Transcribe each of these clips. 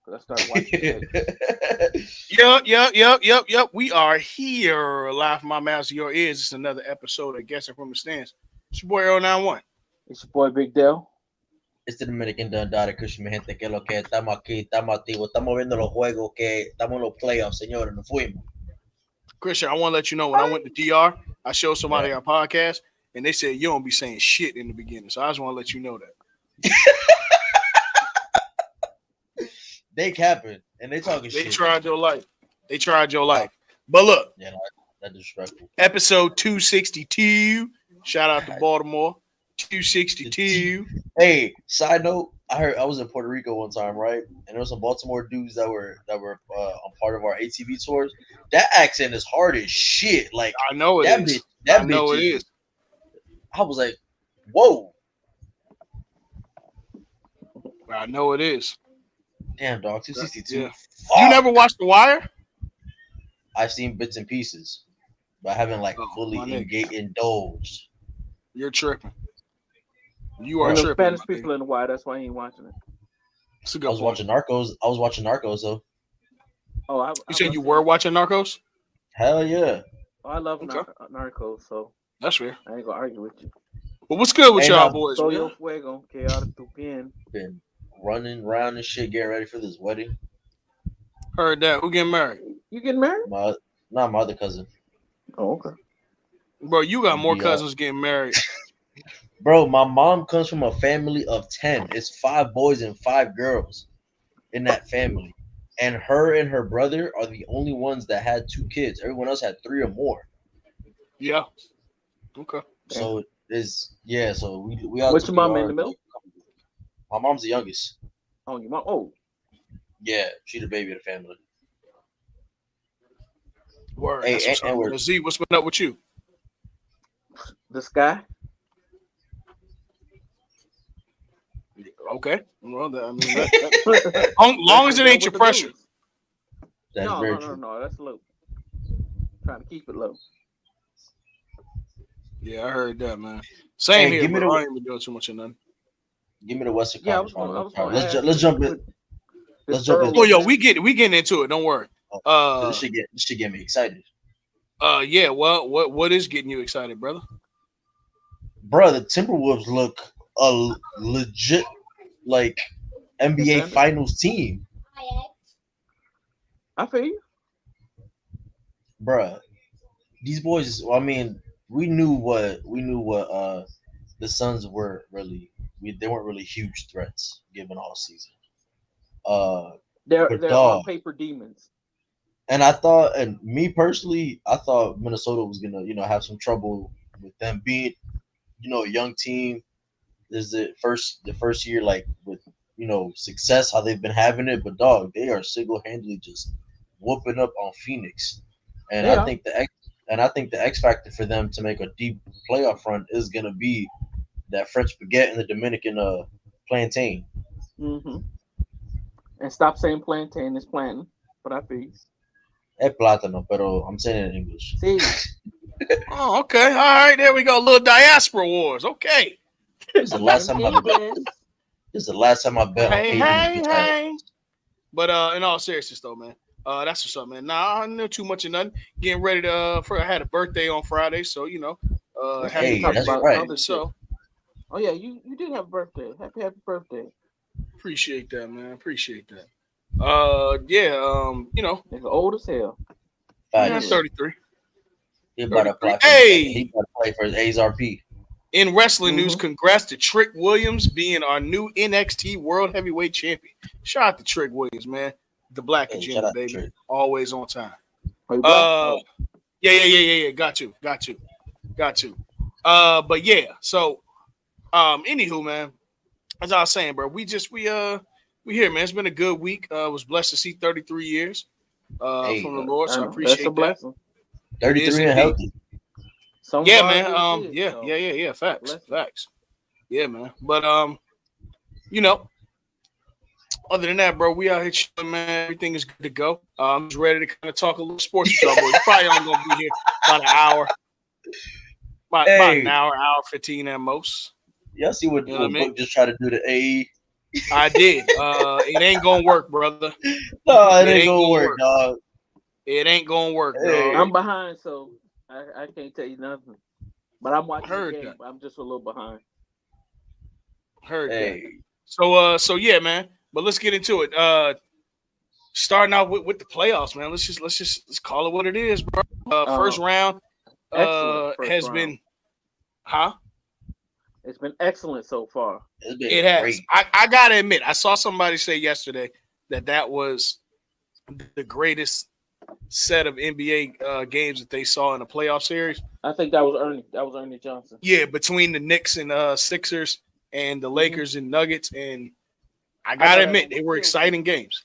because I started watching. Yep. We are here live from my mouth to your ears. It's another episode of Guessing from the Stands. It's your boy Earl 91. It's your boy Big Dell. It's the Dominican Don Dada Christian, mi gente, que lo que estamos aquí, estamos activos, estamos viendo los juegos que estamos en los playoffs, señores, nos fuimos. Christian, I want to let you know when I went to DR, I showed somebody our podcast, and they said you don't be saying shit in the beginning. So I just want to let you know that. They capping and they talking shit. They tried your life. But look, that's disrespectful. Episode 262. Shout out to Baltimore. 262. Hey, side note, I was in Puerto Rico one time, right? And there was some Baltimore dudes that were on part of our ATV tours. That accent is hard as shit. Like I know it is. I know it is. I was like, whoa. I know it is. Damn, dog. 262. Yeah. You never watched The Wire? I've seen bits and pieces, but I haven't fully indulged. You're tripping. You are tripping. Spanish people in the Wire. That's why he ain't watching it. I was watching Narcos. though. Oh, you said you were watching Narcos? Hell yeah. Oh, I love Narcos, so that's fair. I ain't gonna argue with you. But what's good with y'all boys? Soy fuego, que ahora tú bien. Been running around and shit, getting ready for this wedding. Heard that. Who getting married? You getting married? Not my other cousin. Oh, okay. Bro, you got more cousins getting married. Bro, my mom comes from a family of 10. It's 5 boys and 5 girls in that family. And her and her brother are the only ones that had 2 kids. Everyone else had 3 or more. Yeah. Okay. So so we all. What's your mom in the middle? My mom's the youngest. Oh, your mom. Oh. Yeah, she's the baby of the family. Word. Hey, and Z, what's been up with you? This guy. Okay. Well, long as it ain't your pressure. No. That's low. Trying to keep it low. Yeah, I heard that, man. Same here, but I ain't been doing too much of nothing. Give me the Western Conference. Let's jump in. Oh, yo, we getting into it. Don't worry. This should get me excited. Yeah. Well, what is getting you excited, brother? Bro, the Timberwolves look a legit NBA Finals team. I feel you, bruh. These boys. I mean, we knew what the Suns were really. They weren't really huge threats given all season. They're on paper demons. And I thought, and me personally, I thought Minnesota was gonna have some trouble with them being a young team. This is the first year with success, how they've been having it, but dog, they are single-handedly just whooping up on Phoenix. And I think the X factor for them to make a deep playoff run is gonna be that French baguette and the Dominican plantain. Mm-hmm. And stop saying plantain, it's plantain, but I feel you. Es plátano, pero I'm saying it in English. See. Oh, okay. All right, there we go. Little diaspora wars. Okay. This is the last time I bet. Hey. But in all seriousness, though, man, that's what's up, man. Nah, I know too much of nothing. Getting ready to. I had a birthday on Friday, so Hey, that's right. So. Oh yeah, you did have a birthday. Happy birthday. Appreciate that, man. Appreciate that. Nigga old as hell. I'm 33. He about to play. He about to play for his ASRP. In wrestling news, congrats to Trick Williams being our new NXT World Heavyweight Champion. Shout out to Trick Williams, man. The black agenda, baby. Always on time. Yeah. Got you. But yeah, so anywho, man, as I was saying, bro, we here, man. It's been a good week. Was blessed to see 33 years from the Lord, so I appreciate that. Blessing. 33 and healthy. Yeah, man. Yeah. Facts. Yeah, man. But other than that, bro, we out here chilling, man. Everything is good to go. I'm just ready to kind of talk a little sports with y'all, boys. You're probably only gonna be here about an hour. About an hour 15 at most. Y'all see what Book just tried to do to AE? I did. It ain't gonna work, brother. No, it It ain't ain't gonna gonna work, work. dog. It ain't gonna work, dog. Hey, I'm behind, so I can't tell you nothing. But I'm watching the Heard game. that. I'm just a little behind. Heard that. hey, So yeah, man. But let's get into it. Starting out with the playoffs, man. Let's call it what it is, bro. First Uh, round Excellent first has round. been, huh? It's been excellent so far. it's been It has. great. I gotta admit, I saw somebody say yesterday that was the greatest set of NBA games that they saw in a playoff series. I think that was Ernie. That was Ernie Johnson. Yeah, between the Knicks and Sixers and the Hmm. Lakers and Nuggets, and I I know gotta that admit one they was were killed too. exciting games.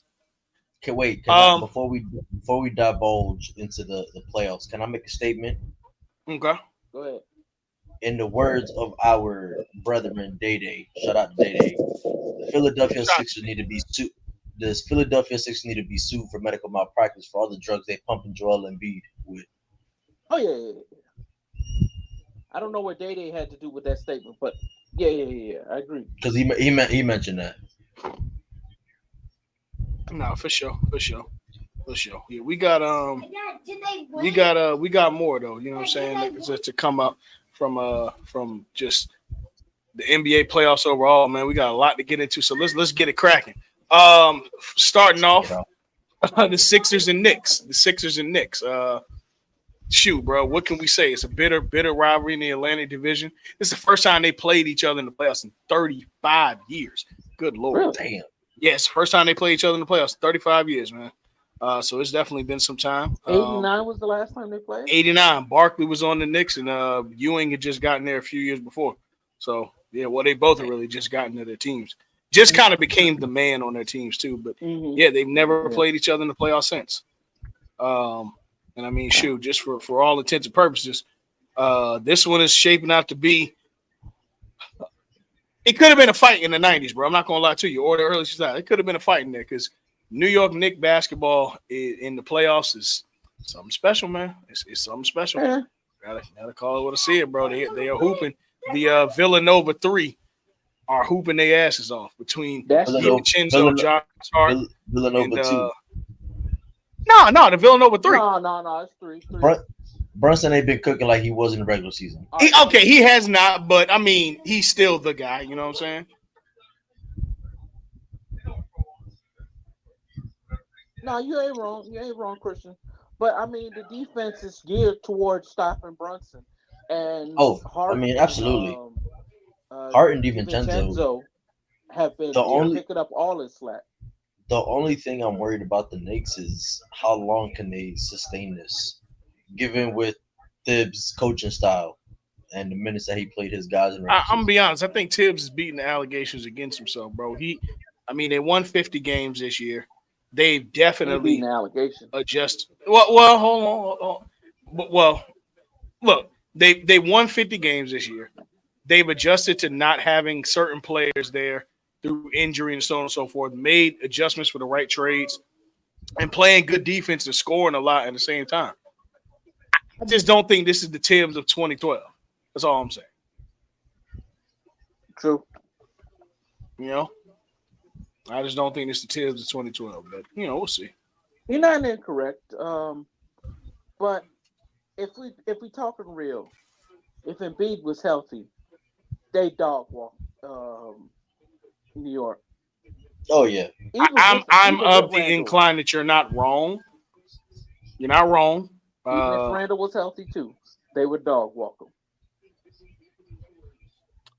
Can wait? Can I Um, before we divulge into the playoffs? Can I make a statement? okay. Go ahead. In the words of our brethren Day Day, shout out to Day Day, the Philadelphia Shot. Sixers need to be sued. The Philadelphia Sixers need to be sued for medical malpractice for all the drugs they pumping Joel Embiid with. Oh yeah. I don't know what Day Day had to do with that statement, but yeah. I agree. Because he mentioned that. No, for sure. Yeah, we got more though. You know what I'm saying? To come up from just the NBA playoffs overall, man. We got a lot to get into, so let's get it cracking. Starting Let's kick it off, off. the Sixers and Knicks. The Sixers and Knicks. Shoot, bro, what can we say? It's a bitter rivalry in the Atlantic Division. It's the first time they played each other in the playoffs in 35 years. Good lord. Really? Damn. Yes, first time they played each other in the playoffs, 35 years, man. So it's definitely been some time. 89 was the last time they played. 89. Barkley was on the Knicks, and Ewing had just gotten there a few years before. So yeah, well, they both have really just gotten to their teams. Just kind of became the man on their teams too. But Hmm. yeah, they've never Yeah. played each other in the playoffs since. And I mean, shoot, just for all intents and purposes, this one is shaping out to be. It could have been a fight in the '90s, bro. I'm not gonna lie to you, or the early 2000s. It could have been a fight in there because New York Knicks basketball in the playoffs is something special, man. It's something special. Yeah. Gotta call it what I see it, bro. They are hooping. The Villanova three are hooping their asses off between That's true. DiVincenzo, Josh Hart, Villanova and two. no, the Villanova three. No. It's three. Brun- Brunson ain't been cooking like he was in the regular season. All right. Okay, he has not, but I mean, he's still the guy. You know what I'm saying? No, you ain't wrong. You ain't wrong, Christian. But I mean, the defense is geared towards stopping Brunson and Oh, I Hart mean, and absolutely. Hart and DiVincenzo. DiVincenzo have been The only picking up all his slack. the only thing I'm worried about the Knicks is how long can they sustain this, given with Thibs' coaching style and the minutes that he played his guys in regular I'm gonna season. be honest. I think Tibbs is beating the allegations against himself, bro. I mean, they won 50 games this year. They've He ain't beating definitely the allegation. adjusted. Hold on. Hold on. Well, look, they won 50 games this year. They've adjusted to not having certain players there through injury and so on and so forth. Made adjustments for the right trades and playing good defense and scoring a lot at the same time. I just don't think this is the Tibbs of 2012. That's all I'm saying. True. You know, I just don't think it's the Tibbs of 2012. But we'll see. You're not incorrect. But if we talking real, if Embiid was healthy, they dog walk New York. Oh yeah, I'm Even with of the Randall. incline that you're not wrong. You're not wrong. Even if Randall was healthy too, they would dog walk him.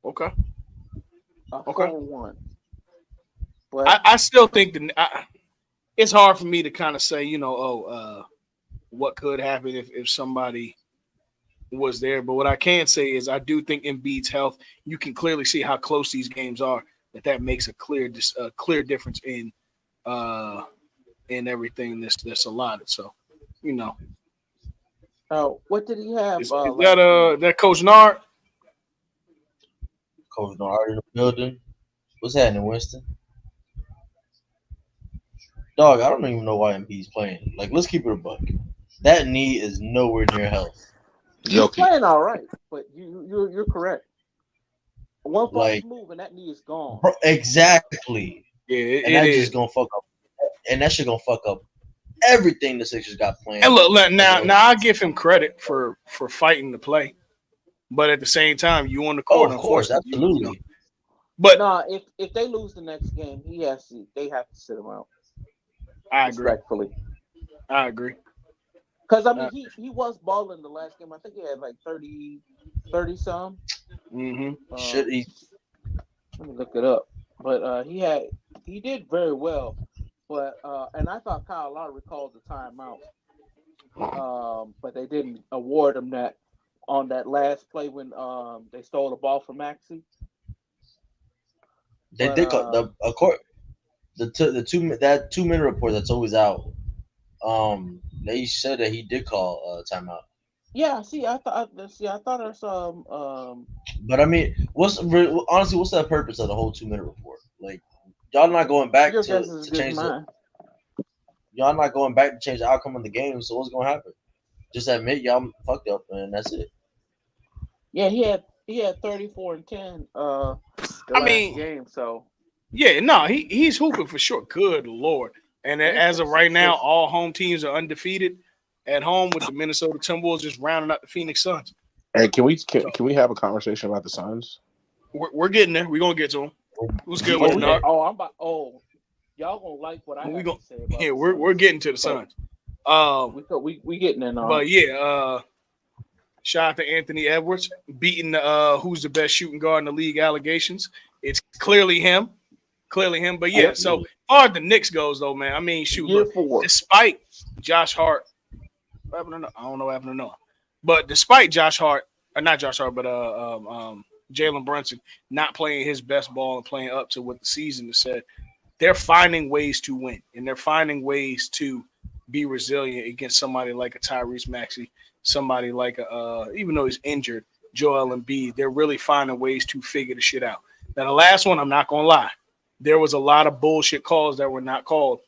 Okay. A Okay. 4-1. But I still think it's hard for me to kind of say, what could happen if somebody was there. But what I can say is I do think Embiid's health, you can clearly see how close these games are, that makes a clear difference in everything that's allotted. So, what did he have? is Last that Coach Nard? Coach Nard in the building. What's happening, Winston? Dog, I don't even know why MP's playing. Like, let's keep it a buck. That knee is nowhere near health. He's playing all right, but you're correct. One false Like, move and that knee is gone. bro, exactly. Yeah, And it that is. just gonna fuck up. And that shit gonna fuck up everything the Sixers got And planned look, for the now I give him credit for fighting the play, but at the same time, you on the Oh, court, of course, unfortunately, absolutely. But Nah, if they lose the next game, they have to sit him out I agree. respectfully. I agree. Because I mean, Uh, he was balling the last game. I think he had like 30 some. mm-hmm. Should Um, he? let me look it up. But he did very well. But and I thought Kyle Lowry called the timeout. But they didn't award him that on that last play when they stole the ball from Maxi. They But did the of course the 2 minute report that's always out. They said that he did call timeout. yeah, I thought there's some But I mean, honestly, what's the purpose of the whole 2 minute report? Like, y'all not going back your guess is as to good as change the mine. y'all not going back to change the outcome of the game. So what's gonna happen? Just admit y'all fucked up, and that's it. Yeah, he had 34 and 10 the I last mean, game. So yeah, no, he's hooping for sure. Good lord! And and as of right now, all home teams are undefeated at home with the Minnesota Timberwolves just rounding out the Phoenix Suns. Hey, can we So can we have a conversation about the Suns? we're getting there. We're gonna get to them. Who's good with Yeah, it, man. Nard? I'm about y'all gonna like what I We have go. to say about Yeah, the we're Suns. getting to the But Suns. Um, we getting in on. but yeah, shout out to Anthony Edwards beating who's the best shooting guard in the league allegations. It's clearly him. Clearly him. But yeah, Yep, so far as the Knicks goes though, man. I mean, shoot, year look, 4. despite Josh Hart, what happened to I don't know what happened to Noah. But despite Josh Hart, or not Josh Hart, but Jalen Brunson not playing his best ball and playing up to what the season has said, they're finding ways to win and they're finding ways to be resilient against somebody like a Tyrese Maxey, somebody like even though he's injured, Joel Embiid. They're really finding ways to figure the shit out. Now the last one, I'm not gonna lie, there was a lot of bullshit calls that were not called.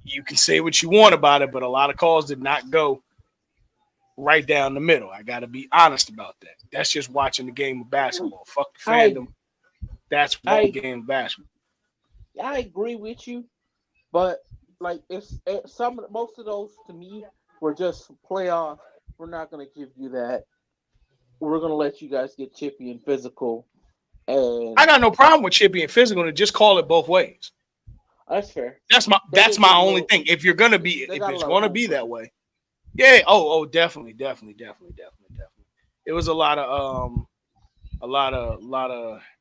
You can say what you want about it, but a lot of calls did not go right down the middle. I got to be honest about that. That's just watching the game of basketball. Fuck the I fandom. That's one I game of basketball. I agree with you, but like most of those to me were just playoff. We're not gonna give you that. We're gonna let you guys get chippy and physical, I and got no problem with chippy and physical to just call it both ways. that's fair. That's my They that's did get my a only little. thing. If you're gonna be, They if got a it's lot of gonna home be that cooking. way, yeah. Definitely. It was a lot of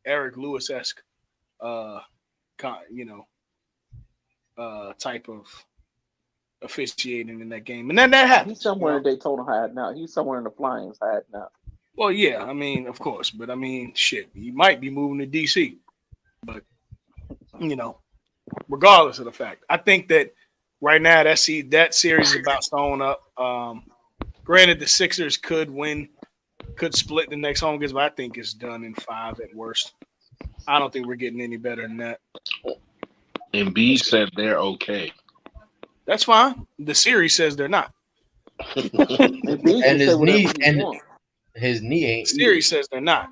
Eric Lewis esque, uh, you know, type of officiating in that game, and then that He's happens, somewhere in Daytona hiding out. He's somewhere in the Flyings hiding out. Well, yeah, I mean, of course, but I mean, shit, he might be moving to DC, but you know, regardless of the fact, I think that right now that series is about sewn up. Granted, the Sixers could win, could split the next home games, but I think it's done in 5 at worst. I don't think we're getting any better than that. Embiid said they're okay. That's fine. The series says they're not. And B can And say his whatever knee he and wants. his knee The ain't either. series says they're not.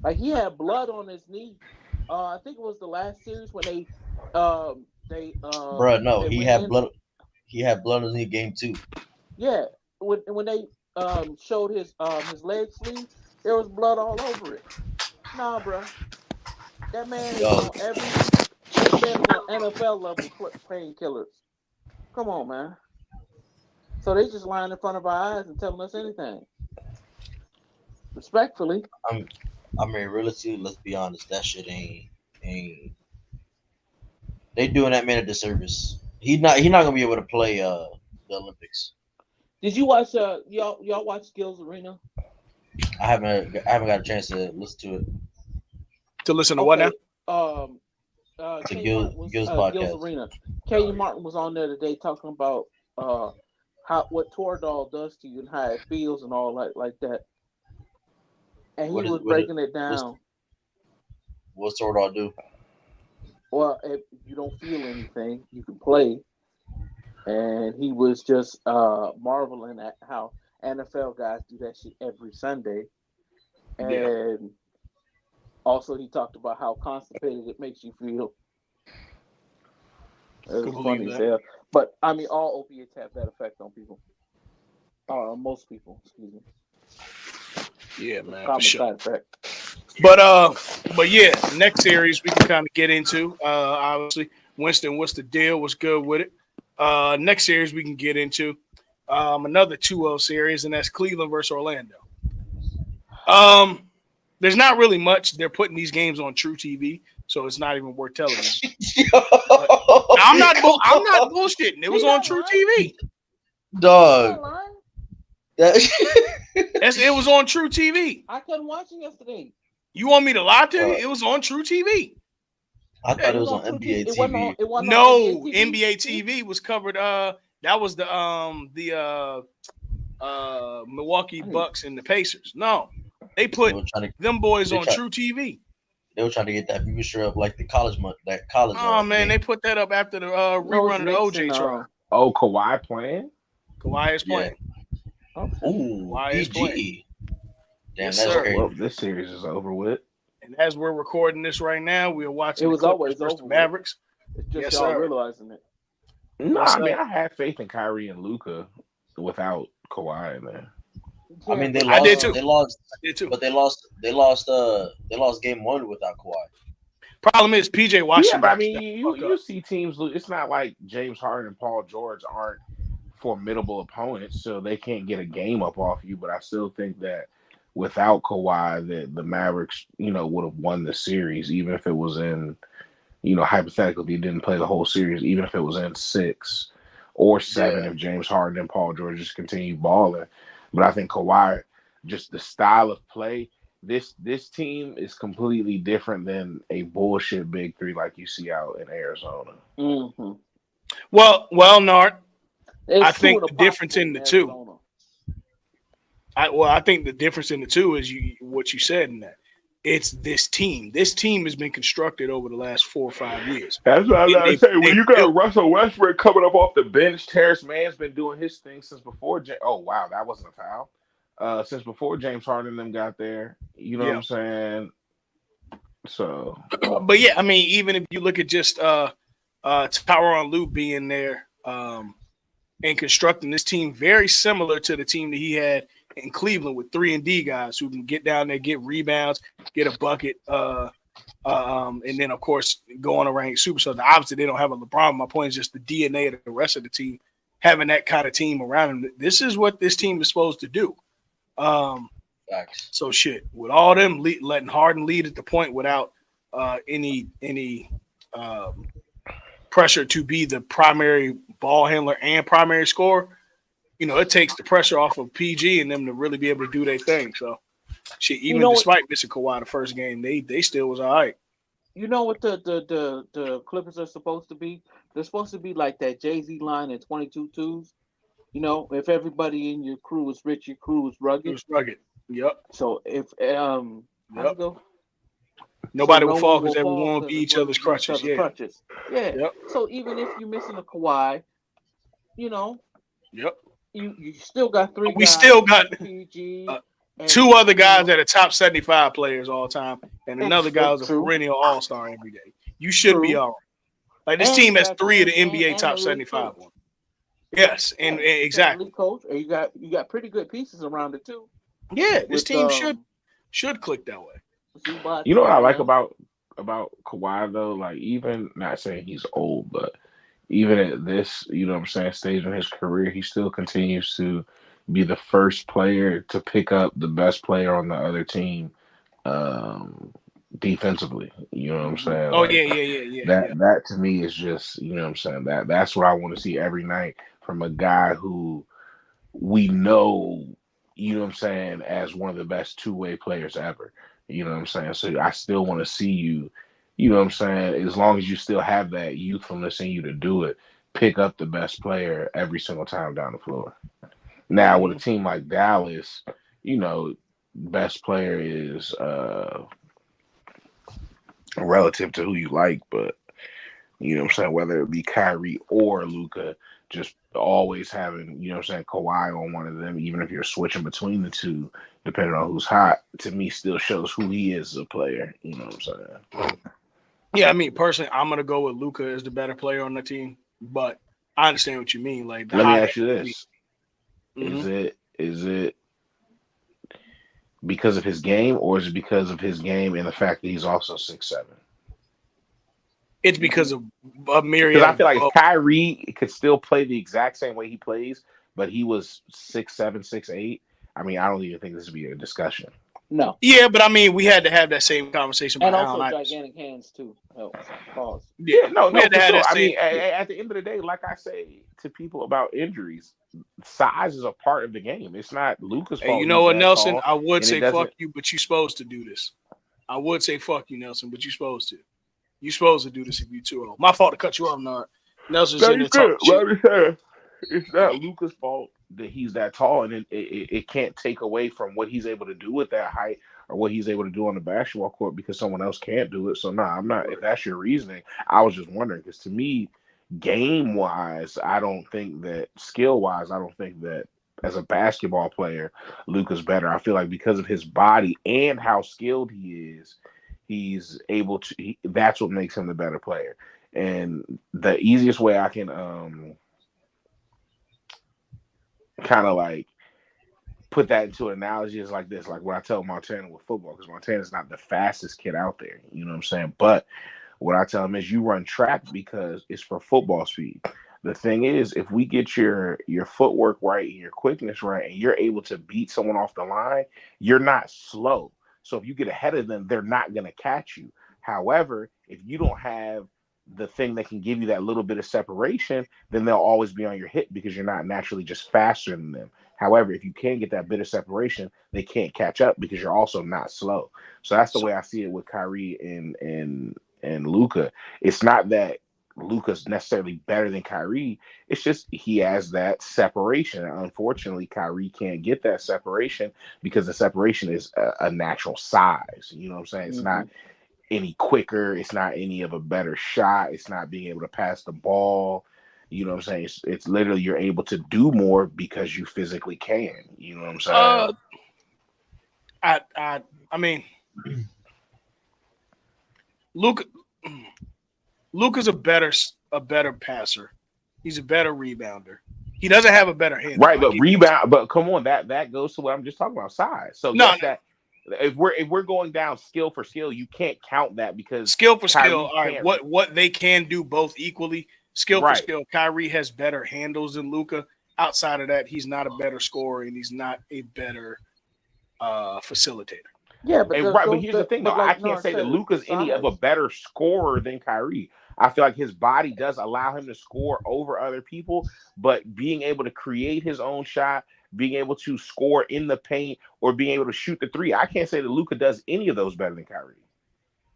Like he had blood on his knee. I think it was the last series when um Bruh, no, they he went had in. blood. He had blood in the game too. Yeah, when they showed his leg sleeve, there was blood all over it. Nah, bro, that man is Yo, on that man is on NFL level painkillers. Come on, man. So they just lying in front of our eyes and telling us anything. Respectfully, I'm. I mean, realistically, let's be honest. That shit ain't. They doing that man a disservice. He not gonna be able to play the Olympics. did you watch y'all watch Skills Arena? I haven't got a chance to listen to it. To listen to what now? Okay. Um, To Kenny Martin was Gil's Gil's podcast. Arena. Oh, Kenny yeah. Martin was on there today talking about uh how what Toradol does to you and how it feels and all like that. And he What is was what is breaking it what's down. what sort all do? Well, if you don't feel anything, you can play. And he was just marveling at how NFL guys do that shit every Sunday. Yeah. And also he talked about how constipated it makes you feel. It was Believe funny as that. hell. But I mean, all opiates have that effect on people. Most people, excuse me. Yeah, It's a man, for common sure. side effect. But yeah, next series we can kind of get into. Obviously, Winston, what's the deal? What's good with it? Next series we can get into another 2-0 series, and that's Cleveland versus Orlando. There's not really much. They're putting these games on True TV, so it's not even worth television. But I'm not bullshitting. It was He on not True lying. TV. He Dog. not lying. It was on True TV. I couldn't watch it yesterday. You want me to lie to you? It was on True TV. I thought It it was on on True NBA It wasn't TV. on. It wasn't No, on NBA TV was covered. That was the Milwaukee I need- Bucks and the Pacers. No, they They put were trying to them boys they on try, True TV. they were trying to get that viewership up like the college college. Oh man, game. they put that up after the No, rerun it's of the Knicks OJ and trial. Oh, Kawhi playing? Kawhi is Yeah. playing. okay. Ooh, Kawhi is playing. PG. Damn, Yes, that's sir. crazy. Well, this series is over with. And as we're recording this right now, we are watching It the was Clippers always versus the over with. Mavericks. It's just Yes, y'all sir. realizing it. No, Yes, I mean sir. I had faith in Kyrie and Luca without Kawhi, man. I mean, they but, lost. I did too. They lost. I did too. But they lost. They lost game one without Kawhi. Problem is, PJ Yeah, Washington. but I mean, you fuck up. see teams lose. It's not like James Harden and Paul George aren't formidable opponents, so they can't get a game up off you. But I still think that without Kawhi, that the Mavericks, would have won the series, even if it was in, hypothetically, didn't play the whole series, even if it was in 6 or 7, Yeah. if James Harden and Paul George just continued balling. But I think Kawhi, just the style of play. This team is completely different than a bullshit big three like you see out in Arizona. mm-hmm. Well, Nard, It's I think two the difference in the two. Arizona. I think the difference in the two is what you said in that. It's this team. This team has been constructed over the last 4 or 5 years. That's what I'm They- saying. When they you got built- Russell Westbrook coming up off the bench, Terrence Mann's been doing his thing since before. Oh wow, that wasn't a foul. Since before James Harden and them got there, you know what I'm saying. So, But yeah, I mean, even if you look at just Tyronn Lue being there and constructing this team very similar to the team that he had in Cleveland with 3-and-D guys who can get down there, get rebounds, get a bucket, and then of course go on a ranked superstar. Obviously, they don't have a LeBron. My point is just the DNA of the rest of the team having that kind of team around them. This is what this team is supposed to do. Facts. So shit, with all them letting Harden lead at the point without any pressure to be the primary ball handler and primary scorer, it takes the pressure off of PG and them to really be able to do their thing. So shit, even despite missing Kawhi the first game, they still was all right. You know what the Clippers are supposed to be? They're supposed to be like that Jay-Z line in 22-2s. If everybody in your crew is rich, your crew is It rugged. was rugged. Yep. So if how's it go? Nobody So will no fall one because will everyone fall will 'cause be each other's crutches. Yeah. Yeah. Yep. So even if you're missing a Kawhi, Yep. you still got three. We guys, still got PG, and, 2 other guys that are top 75 players all time, and another guy who's a true. perennial all-star every day. You should be True. all right. Like this And team you has got 3 of the and NBA top the elite 75 coach. ones. Yes, and You got an exactly. elite coach, and you got pretty good pieces around it too. Yeah, this With, team should click that way. Zubac, you know what I like Zion. about Kawhi though? Like, even not saying he's old, but even at this, stage in his career, he still continues to be the first player to pick up the best player on the other team defensively. You know what I'm saying? Oh Like, yeah. that to me is just, that's what I want to see every night from a guy who we know, as one of the best two-way players ever. You know what I'm saying? So I still want to see you, as long as you still have that youthfulness in you to do it, pick up the best player every single time down the floor. Now with a team like Dallas, best player is relative to who you like, but whether it be Kyrie or Luka, just always having, you know what I'm saying, Kawhi on one of them, even if you're switching between the two, depending on who's hot, to me still shows who he is as a player. You know what I'm saying? Yeah, I mean, personally, I'm gonna go with Luka as the better player on the team, but I understand what you mean. Like the Let me hot ask you this: is it because of his game, or is it because of his game and the fact that he's also 6'7"? It's because of a Because myriad I of feel like if both. Kyrie could still play the exact same way he plays, but he was 6'7", 6'8", I mean, I don't even think this would be a discussion. No. Yeah, but I mean, we had to have that same conversation And about also Allen Iverson. gigantic hands too helps. Pause. Yeah, We no, had to for have sure. that I same. mean, at the end of the day, like I say to people about injuries, size is a part of the game. It's not Luka's Hey, fault you know he's what, that Nelson? tall, I would and it say fuck doesn't. you, but you're supposed to do this. I would say fuck you, Nelson, but you're supposed to. You're supposed to do this if you too old. My fault to cut you off, not. Nelson's No, in you there talking good. shit. It's not Luka's fault that he's that tall, and it can't take away from what he's able to do with that height or what he's able to do on the basketball court because someone else can't do it. So, no, I'm not. If that's your reasoning, I was just wondering because to me, game wise, I don't think that skill wise, I don't think that as a basketball player, Luka's better. I feel like because of his body and how skilled he is, he's able to. That's what makes him the better player. And the easiest way I can kind of like put that into an analogy is like this, like what I tell Montana with football, because Montana's not the fastest kid out there, you know what I'm saying? But what I tell him is you run track because it's for football speed. The thing is, if we get your footwork right and your quickness right, and you're able to beat someone off the line, you're not slow. So if you get ahead of them, they're not going to catch you. However, if you don't have the thing that can give you that little bit of separation, then they'll always be on your hip because you're not naturally just faster than them. However, if you can get that bit of separation, they can't catch up because you're also not slow. So that's the So, way I see it with Kyrie and Luka. It's not that Luka's necessarily better than Kyrie. It's just he has that separation. And unfortunately, Kyrie can't get that separation because the separation is a natural size. You know what I'm saying? It's not any quicker. It's not any of a better shot. It's not being able to pass the ball. You know what I'm saying? It's literally you're able to do more because you physically can. You know what I'm saying? I mean, Luka. Luka's a better passer. He's a better rebounder. He doesn't have a better handle. Right, I'll but give you that. rebound. But come on, that goes to what I'm just talking about, size. So No, yes, that if we're going down skill for skill, you can't count that because skill for skill. Kyrie All right, can't. what they can do both equally. Skill for Right. skill. Kyrie has better handles than Luka. Outside of that, he's not a better scorer and he's not a better facilitator. Yeah, but And those, right, but those here's the the, thing though. but I like can't Nar say that said, it's the Luka's any of a size. better scorer than Kyrie. I feel like his body does allow him to score over other people, but being able to create his own shot, being able to score in the paint, or being able to shoot the three, I can't say that Luka does any of those better than Kyrie.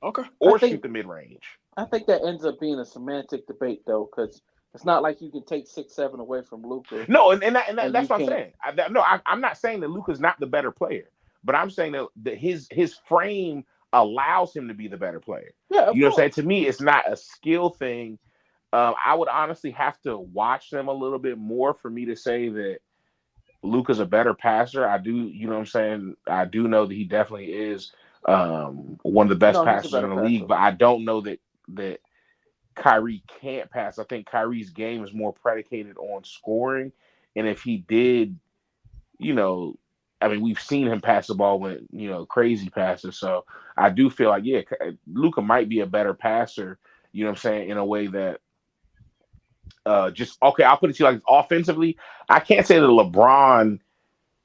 Okay. I Or shoot think the mid range. I think that ends up being a semantic debate though, because it's not like you can take 6'7" away from Luca No, and and you that's what I'm can't. saying. I'm not saying that Luka's not the better player, but I'm saying that his frame allows him to be the better player. Yeah, of You know what I'm saying? course. To me, it's not a skill thing. I would honestly have to watch them a little bit more for me to say that Luka's a better passer. I do, you know what I'm saying? I do know that he definitely is one of the best No, he's a passers in better the league, passer. but I don't know that Kyrie can't pass. I think Kyrie's game is more predicated on scoring. And if he did, you know, I mean, we've seen him pass the ball with, crazy passes. So I do feel like, yeah, Luka might be a better passer, you know what I'm saying, in a way that just, okay, I'll put it to you like offensively. I can't say that LeBron,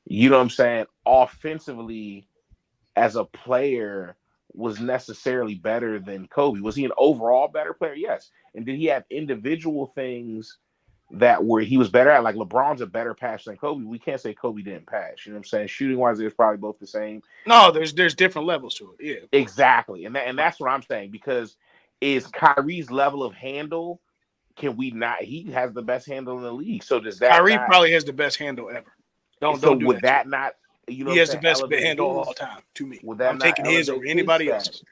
you know what I'm saying, offensively as a player was necessarily better than Kobe. Was he an overall better player? Yes. And did he have individual things that were he was better at? Like LeBron's a better passer than Kobe. We can't say Kobe didn't pass. You know what I'm saying? Shooting wise, it was probably both the same. No, there's different levels to it. Yeah. Exactly. And that's what I'm saying, because is Kyrie's level of handle, can we not, he has the best handle in the league. So does that Kyrie not, probably has the best handle ever. so Don't do would that to him. that not, you know He what I'm has the saying, best elevate handle of all his, time to me. would that I'm not taking his over elevate his anybody else's. status?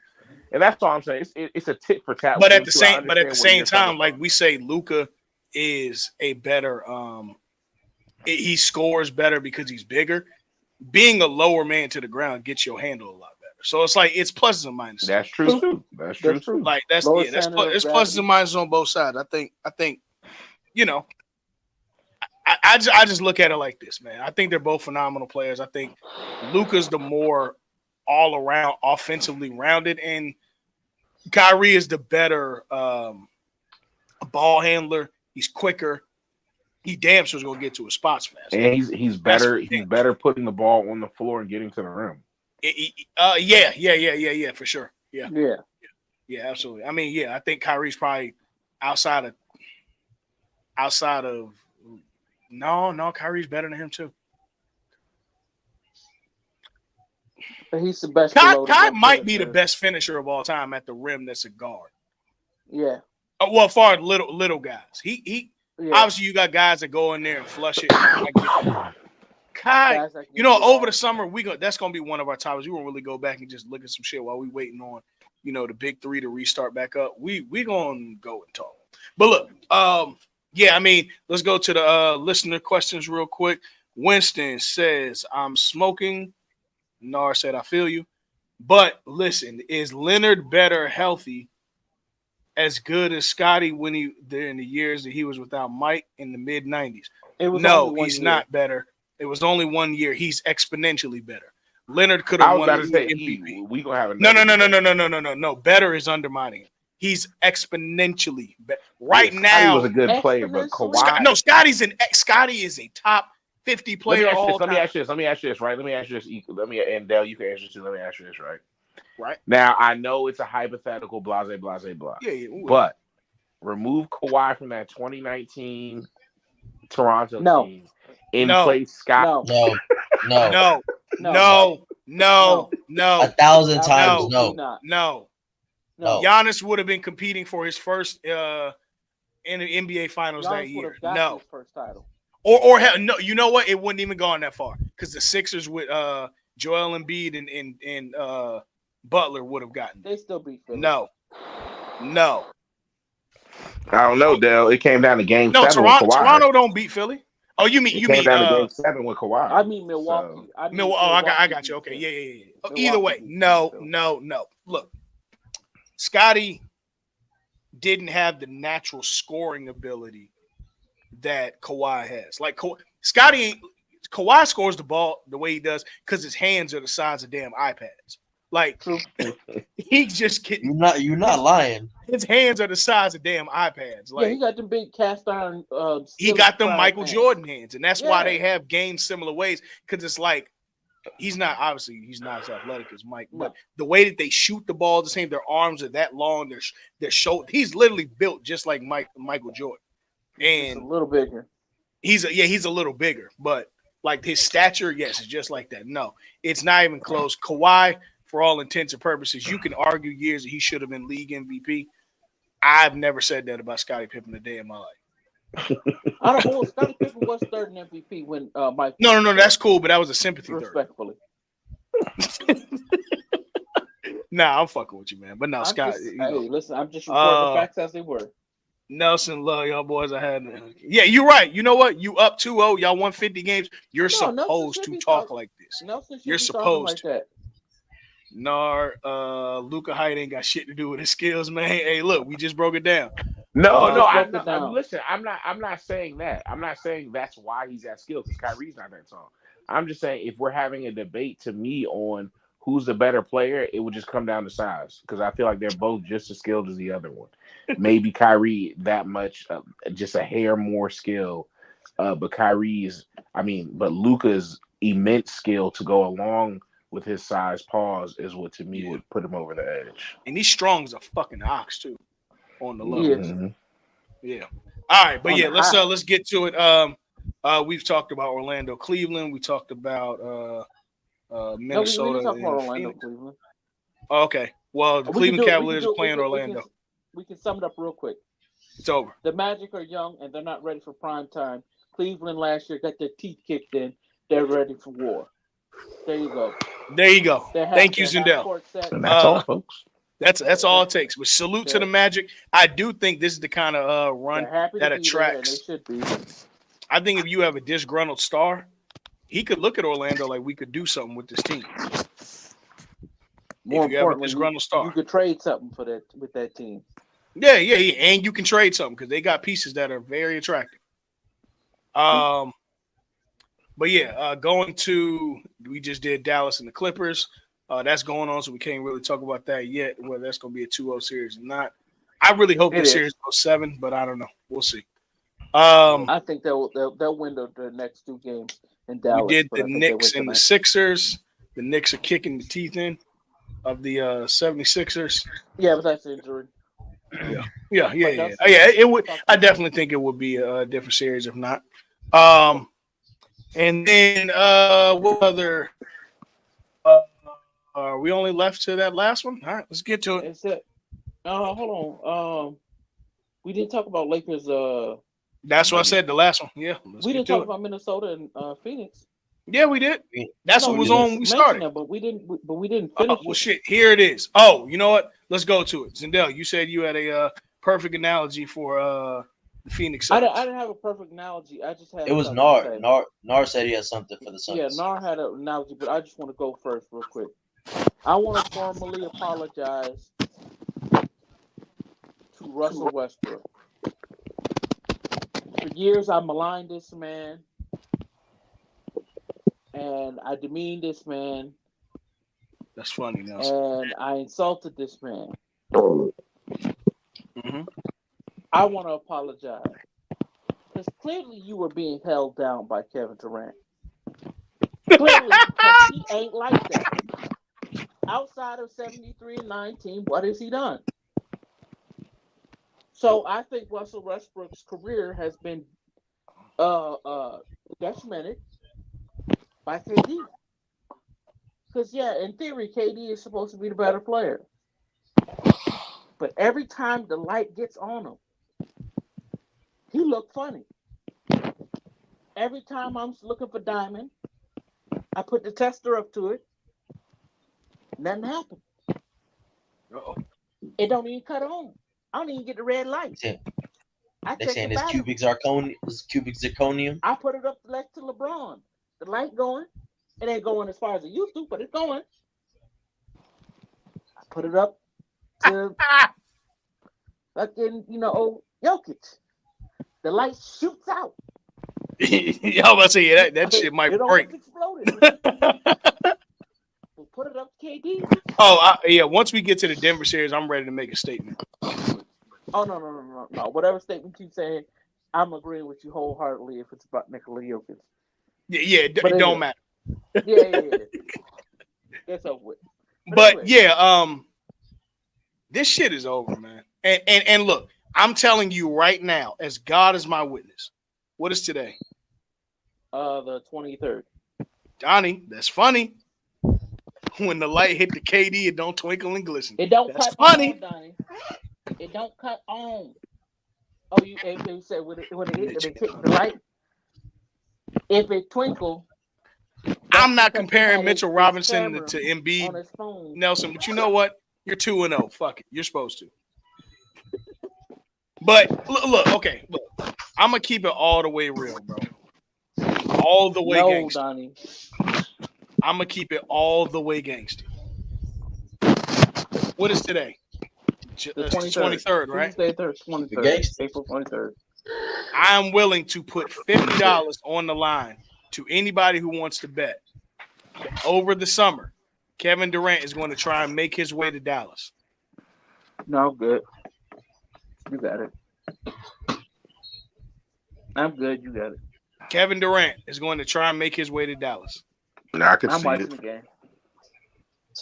And that's all I'm saying. It's a tit for tat But with at them the too. I same understand where time, you're coming like from. we say, Luka is a better. He scores better because he's bigger. Being a lower man to the ground gets your handle a lot better. So it's like it's pluses and minuses. That's true too. That's true too. Like it's pluses and minuses on both sides. I think you know. I just look at it like this, man. I think they're both phenomenal players. I think Luka's the more all around offensively rounded, and Kyrie is the better ball handler. He's quicker. He damn sure is gonna get to his spots fast. And he's better. He's better putting the ball on the floor and getting to the rim. Yeah, for sure. Yeah, absolutely. I mean, I think Kyrie's probably outside of. No, Kyrie's better than him too. But he's the best. Kai might be the best finisher of all time at the rim. That's a guard. Yeah. Well, as far as little guys, he obviously you got guys that go in there and flush it. Kai, over the summer that's gonna be one of our topics. We won't really go back and just look at some shit while we waiting on the big three to restart back up. We gonna go and talk. But look, I mean, let's go to the listener questions real quick. Winston says, I'm smoking. Nar said, I feel you. But listen, is Leonard better healthy as good as Scotty when in the years that he was without Mike in the mid-90s? No, he's not better. It was only 1 year. He's exponentially better. Leonard could have won the MVP. We gonna have No. Better is undermining it. He's exponentially better. Right now, he was a good player, but Kawhi. Scotty is a top 50 player. Let me ask you this. Right? And Dale, you can answer too. Let me ask you this, right? Right. Now I know it's a hypothetical, blah. Yeah. But remove Kawhi from that 2019 Toronto team and place Scott. No. 1,000 times no. Giannis would have been competing for his first in the NBA Finals that year. No, his first title. Or no, you know what? It wouldn't even gone that far because the Sixers with Joel Embiid and Butler would have gotten. They still beat Philly. No. I don't know, Dale. It came down to game 7 with Kawhi. Toronto don't beat Philly. Oh, you mean down to game 7 with Kawhi? I mean Milwaukee. So. I got you. Okay, yeah. Either way, no. Look, Scotty didn't have the natural scoring ability that Kawhi has. Like Kawhi scores the ball the way he does because his hands are the size of damn iPads. Like he just kidding. You're not lying. His hands are the size of damn iPads. Like he got them big cast iron. He got them Michael Jordan hands, and that's why they have games similar ways. Because it's like he's not as athletic as Mike, but the way that they shoot the ball the same. Their arms are that long. Their shoulder. He's literally built just like Michael Jordan, and he's a little bigger. He's a little bigger, but like his stature, yes, it's just like that. No, it's not even close. Kawhi, for all intents and purposes, you can argue years that he should have been league MVP. I've never said that about Scottie Pippen a day in my life. Scottie Pippen was third in MVP when Mike. No, that's cool, but that was a sympathy respectfully. Nah, I'm fucking with you, man. But no, Scott. Hey, listen, I'm just reporting the facts as they were. Nelson, love y'all boys. Yeah, you're right. You know what? You up 2-0. Y'all won 50 games. You're supposed to talk like this. You're supposed to. Like that. Luka Height ain't got shit to do with his skills, man. Hey, look, we just broke it down. Listen, I'm not saying that. I'm not saying that's why he's that skilled because Kyrie's not that tall. I'm just saying if we're having a debate to me on who's the better player, it would just come down to size because I feel like they're both just as skilled as the other one. Maybe Kyrie that much, just a hair more skill, but Luka's immense skill to go along with his size pause is what to me would put him over the edge. And he's strong as a fucking ox too, on the low. Mm-hmm. Yeah. All right, but let's get to it. We've talked about Orlando, Cleveland. We talked about Minnesota. We talk about Orlando, Cleveland. Oh, okay. Well, the Cleveland Cavaliers are playing Orlando. We can sum it up real quick. It's over. The Magic are young and they're not ready for prime time. Cleveland last year got their teeth kicked in. They're ready for war. There you go. Thank you, Zendel. And that's all, folks. That's all it takes. With salute to the Magic, I do think this is the kind of run They're happy that to be there, and they attracts. should be. I think if you have a disgruntled star, he could look at Orlando like we could do something with this team. More if you have a importantly, disgruntled star, you could trade something for that with that team. Yeah, and you can trade something because they got pieces that are very attractive. But yeah, going to we just did Dallas and the Clippers. That's going on, so we can't really talk about that yet. Whether that's going to be a 2-0 series or not, I really hope this series goes 7, but I don't know. We'll see. I think they'll win the next 2 games in Dallas. We did the Knicks and the Sixers. The Knicks are kicking the teeth in of the 76ers. Yeah, but that's injury. Yeah. It would. I definitely think it would be a different series if not. And then what other? We only left to that last one. All right, let's get to it. Hold on. We didn't talk about Lakers. That's what I said. The last one. Yeah. We didn't talk about Minnesota and Phoenix. Yeah, we did. That's what was on when we started. That, but we didn't finish. Well, shit. Here it is. Oh, you know what? Let's go to it. Zendel, you said you had a perfect analogy for the Phoenix Suns. I didn't have a perfect analogy. I just had. It was Nar. Nar said he had something for the Suns. Yeah, Nar had an analogy, but I just want to go first real quick. I want to formally apologize to Russell Westbrook. For years, I maligned this man. And I demeaned this man. That's funny, Nelson. And I insulted this man. Mm-hmm. I want to apologize. Because clearly you were being held down by Kevin Durant. Clearly, because he ain't like that. Outside of 73-19, what has he done? So I think Russell Westbrook's career has been detrimented by KD. Because, in theory, KD is supposed to be the better player. But every time the light gets on him, he look funny. Every time I'm looking for diamond, I put the tester up to it. Nothing happened. Uh-oh. It don't even cut on. I don't even get the red light. They saying it's cubic zirconium. I put it up next to LeBron. The light going. It ain't going as far as it used to, but it's going. I put it up to fucking, Jokic. The light shoots out. Y'all about to say that shit might break. Exploded. We'll put it up to KD. Once we get to the Denver series, I'm ready to make a statement. Oh, no. Whatever statement you saying, I'm agreeing with you wholeheartedly if it's about Nikola Jokic. Yeah, it don't matter. Yeah. It's over with. But this shit is over, man. And look, I'm telling you right now, as God is my witness. What is today? The 23rd. Johnny, that's funny. When the light hit the KD, it don't twinkle and glisten. It don't that's cut funny. On, Donnie. It don't cut on. Oh, you said when it hit the light, if it twinkle. I'm not comparing Mitchell Robinson to Embiid, Nelson, but you know what? You're 2-0. Fuck it. You're supposed to. But look. I'm going to keep it all the way real, bro. All the way gangster. Donnie. I'm going to keep it all the way gangster. What is today? The 23rd, right? Tuesday, 23rd. April 23rd. I'm willing to put $50 on the line to anybody who wants to bet. Over the summer, Kevin Durant is going to try and make his way to Dallas. No, good. You got it. I'm good. You got it. Kevin Durant is going to try and make his way to Dallas. I can I'm see watching it. the game.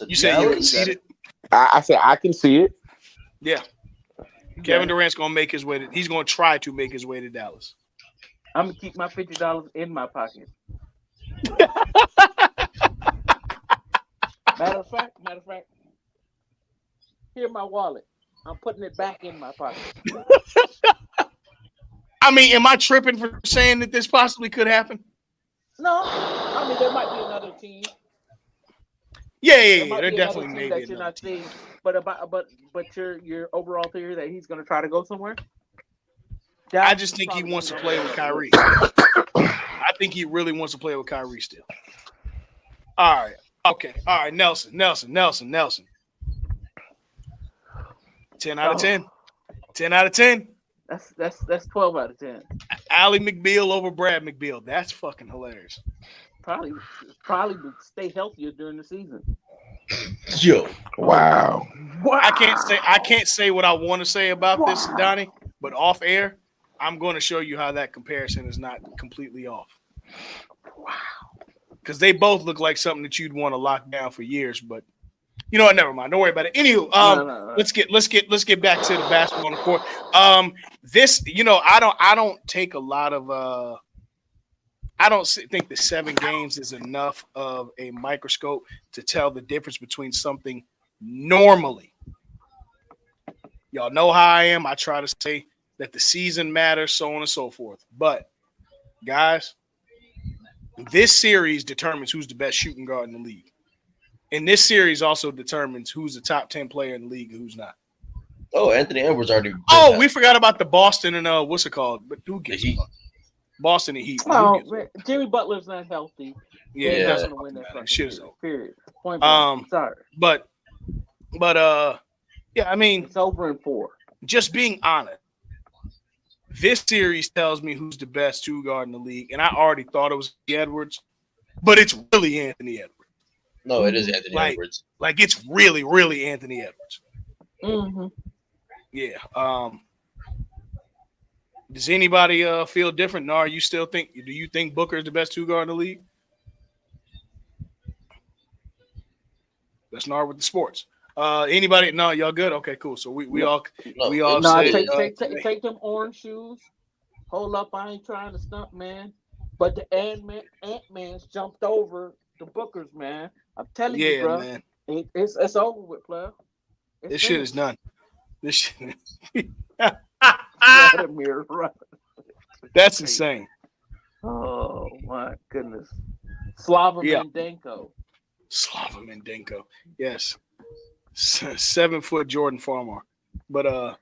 You said you conceded? I said I can see it. Yeah. Kevin Durant's going to make his way he's going to try to make his way to Dallas. I'm going to keep my $50 in my pocket. Matter of fact, here's my wallet. I'm putting it back in my pocket. I mean, am I tripping for saying that this possibly could happen? No. I mean, there might be another team. Yeah. There definitely may be another team. but your overall theory that he's going to try to go somewhere. I Dallas just is think he probably wants to gonna be play number with one on the Kyrie. list. I think he really wants to play with Kyrie still. All right. Okay. All right. Nelson. 10 out of 10. 10 out of 10. That's 12 out of 10. Allie McBeal over Brad McBeal. That's fucking hilarious. Probably would stay healthier during the season. Yo, Wow. Wow. I can't say what I want to say about this, Donnie, but off air, I'm going to show you how that comparison is not completely off. Wow. Because they both look like something that you'd want to lock down for years, but you know what? Never mind. Don't worry about it. Anywho, No. let's get back to the basketball on the court. This, I don't take a lot of I don't think the 7 games is enough of a microscope to tell the difference between something normally. Y'all know how I am. I try to say that the season matters, so on and so forth. But guys, this series determines who's the best shooting guard in the league. And this series also determines who's the top 10 player in the league and who's not. oh, Anthony Edwards already. Oh, we forgot about the Boston and what's it called? But who gives a Heat. fuck? Boston and Heat. Oh, man, Jimmy Butler's not healthy. Yeah, They're it not doesn't going to win that matter. fucking Shit is series. over. Period. Point blank. Sorry. But yeah, I mean, It's over in 4. just being honest, this series tells me who's the best 2 guard in the league, and I already thought it was Edwards, but it's really Anthony Edwards. No, it is Anthony Edwards. Like it's really, really Anthony Edwards. Mm-hmm. Yeah. Does anybody feel different? Nar, do you think Booker is the best 2 guard in the league? That's Nar with the sports. Anybody? No, y'all good? Okay, cool. So we all say Take them orange shoes. Hold up, I ain't trying to stump, man. But the Ant-Man's jumped over the Bookers, man. I'm telling you, bro. Man. It's over with, player. This shit is done. This shit. Vladimir, right? That's insane. Oh my goodness. Slava Mendenko. Slava Mendenko. Yes. 7-foot Jordan Farmar. But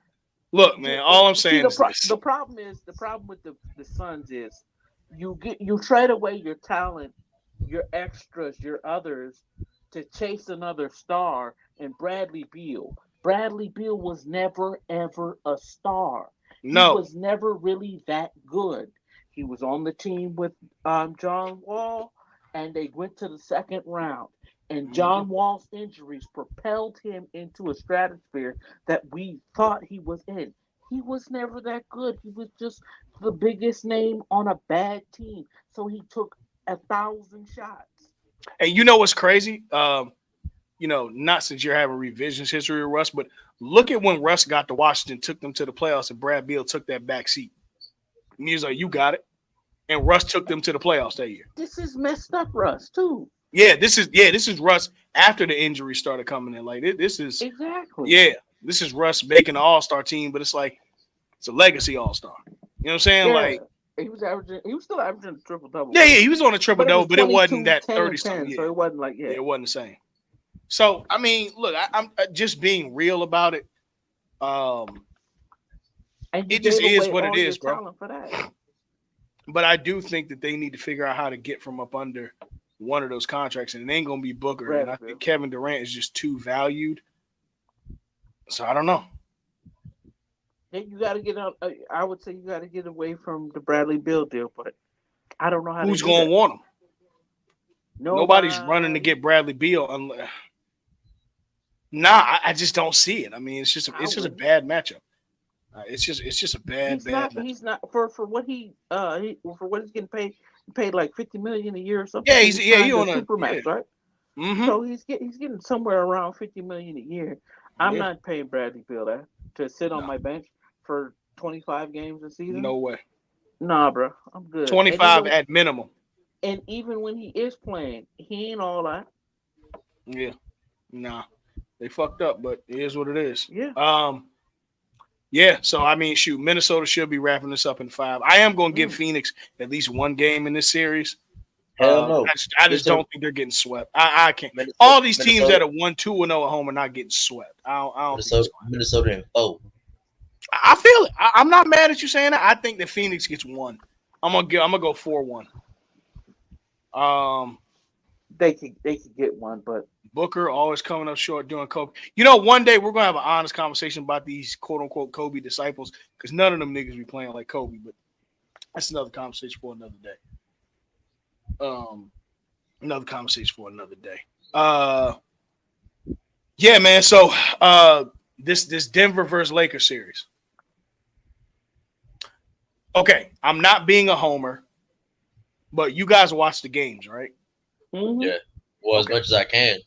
look, man, all I'm saying is this. The problem with the Suns is you trade away your talent, your extras, your others to chase another star, and Bradley Beal. Bradley Beal was never ever a star. No. He was never really that good. He was on the team with John Wall, and they went to the second round. And John Wall's injuries propelled him into a stratosphere that we thought he was in. He was never that good. He was just the biggest name on a bad team. So he took 1,000 shots. And you know what's crazy? Not since you're having revisions history with Russ, but look at when Russ got to Washington, took them to the playoffs, and Brad Beal took that back seat. And he was like, you got it. And Russ took them to the playoffs that year. This is messed up, Russ, too. Yeah, this is Russ after the injury started coming in. Like this is exactly. Yeah, this is Russ making an all-star team, but it's like it's a legacy all-star. You know what I'm saying? Yeah. Like he was still averaging a triple-double. Yeah, he was on a triple-double, but it wasn't that 30 something. So it wasn't like it wasn't the same. So I mean, look, I'm just being real about it. It just is what it is, bro. But I do think that they need to figure out how to get from up under one of those contracts, and it ain't gonna be Booker. And I think Kevin Durant is just too valued. So I don't know. You got to get out. I would say you got to get away from the Bradley Beal deal, but I don't know how. Who's going to want him? Nobody's running to get Bradley Beal. I just don't see it. I mean, it's just a bad matchup. It's just a bad. He's not for what he's getting paid like $50 million a year or something. Yeah, he's on a supermax, right? Mm-hmm. So he's getting somewhere around $50 million a year. I'm not paying Bradley Beal that to sit on my bench for 25 games a season. No way. Nah, bro, I'm good. 25 at minimum. And even when he is playing, he ain't all that. Yeah. Nah. They fucked up, but it is what it is. Yeah. Yeah, so I mean, shoot, Minnesota should be wrapping this up in 5. I am going to give Phoenix at least one game in this series. Hell no. I just don't think they're getting swept. I can't. All these teams that are 1-2-0 at home are not getting swept. I don't think Minnesota in 4. I feel it. I'm not mad at you saying that. I think that Phoenix gets 1. I'm gonna go 4-1. They could get 1, but Booker always coming up short doing Kobe. You know, one day we're gonna have an honest conversation about these quote unquote Kobe disciples because none of them niggas be playing like Kobe. But that's another conversation for another day. Another conversation for another day. Yeah, man. So this Denver versus Lakers series. Okay, I'm not being a homer, but you guys watch the games, right? mm-hmm. Yeah. Well, as much as I can.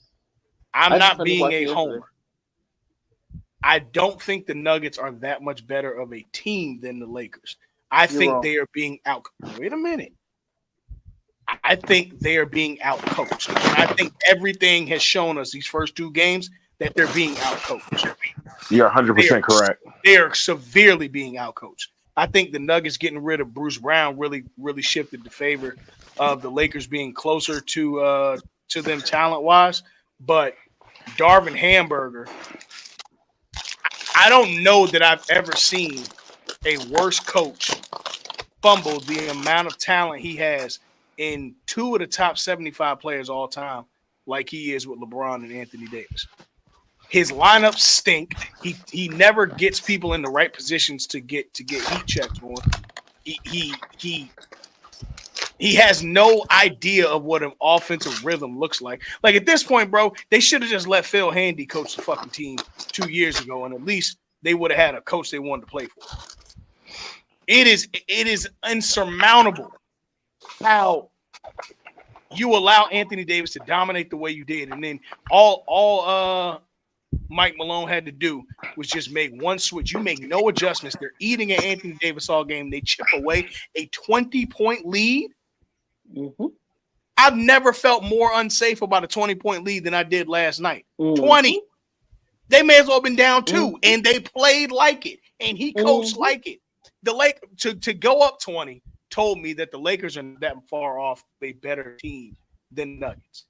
I'm not being a homer. I don't think the Nuggets are that much better of a team than the Lakers. I think they are being out. Wait a minute. I think they are being outcoached. And I think everything has shown us these first 2 games that they're being outcoached. You're 100% correct. They are severely being outcoached. I think the Nuggets getting rid of Bruce Brown really shifted the favor of the Lakers being closer to them talent-wise. But Darvin Hamburger, I don't know that I've ever seen a worse coach fumble the amount of talent he has in 2 of the top 75 players all time, like he is with LeBron and Anthony Davis. His lineups stink. He never gets people in the right positions to get heat checks on. He has no idea of what an offensive rhythm looks like. Like at this point, bro, they should have just let Phil Handy coach the fucking team 2 years ago, and at least they would have had a coach they wanted to play for. It is insurmountable how you allow Anthony Davis to dominate the way you did, and then all Mike Malone had to do was just make one switch. You make no adjustments. They're eating at Anthony Davis all game. They chip away a 20-point lead. Mm-hmm. I've never felt more unsafe about a 20-point lead than I did last night. Mm-hmm. 20. They may as well have been down 2, and they played like it, and he coached like it. The to go up 20 told me that the Lakers are not that far off a better team than Nuggets.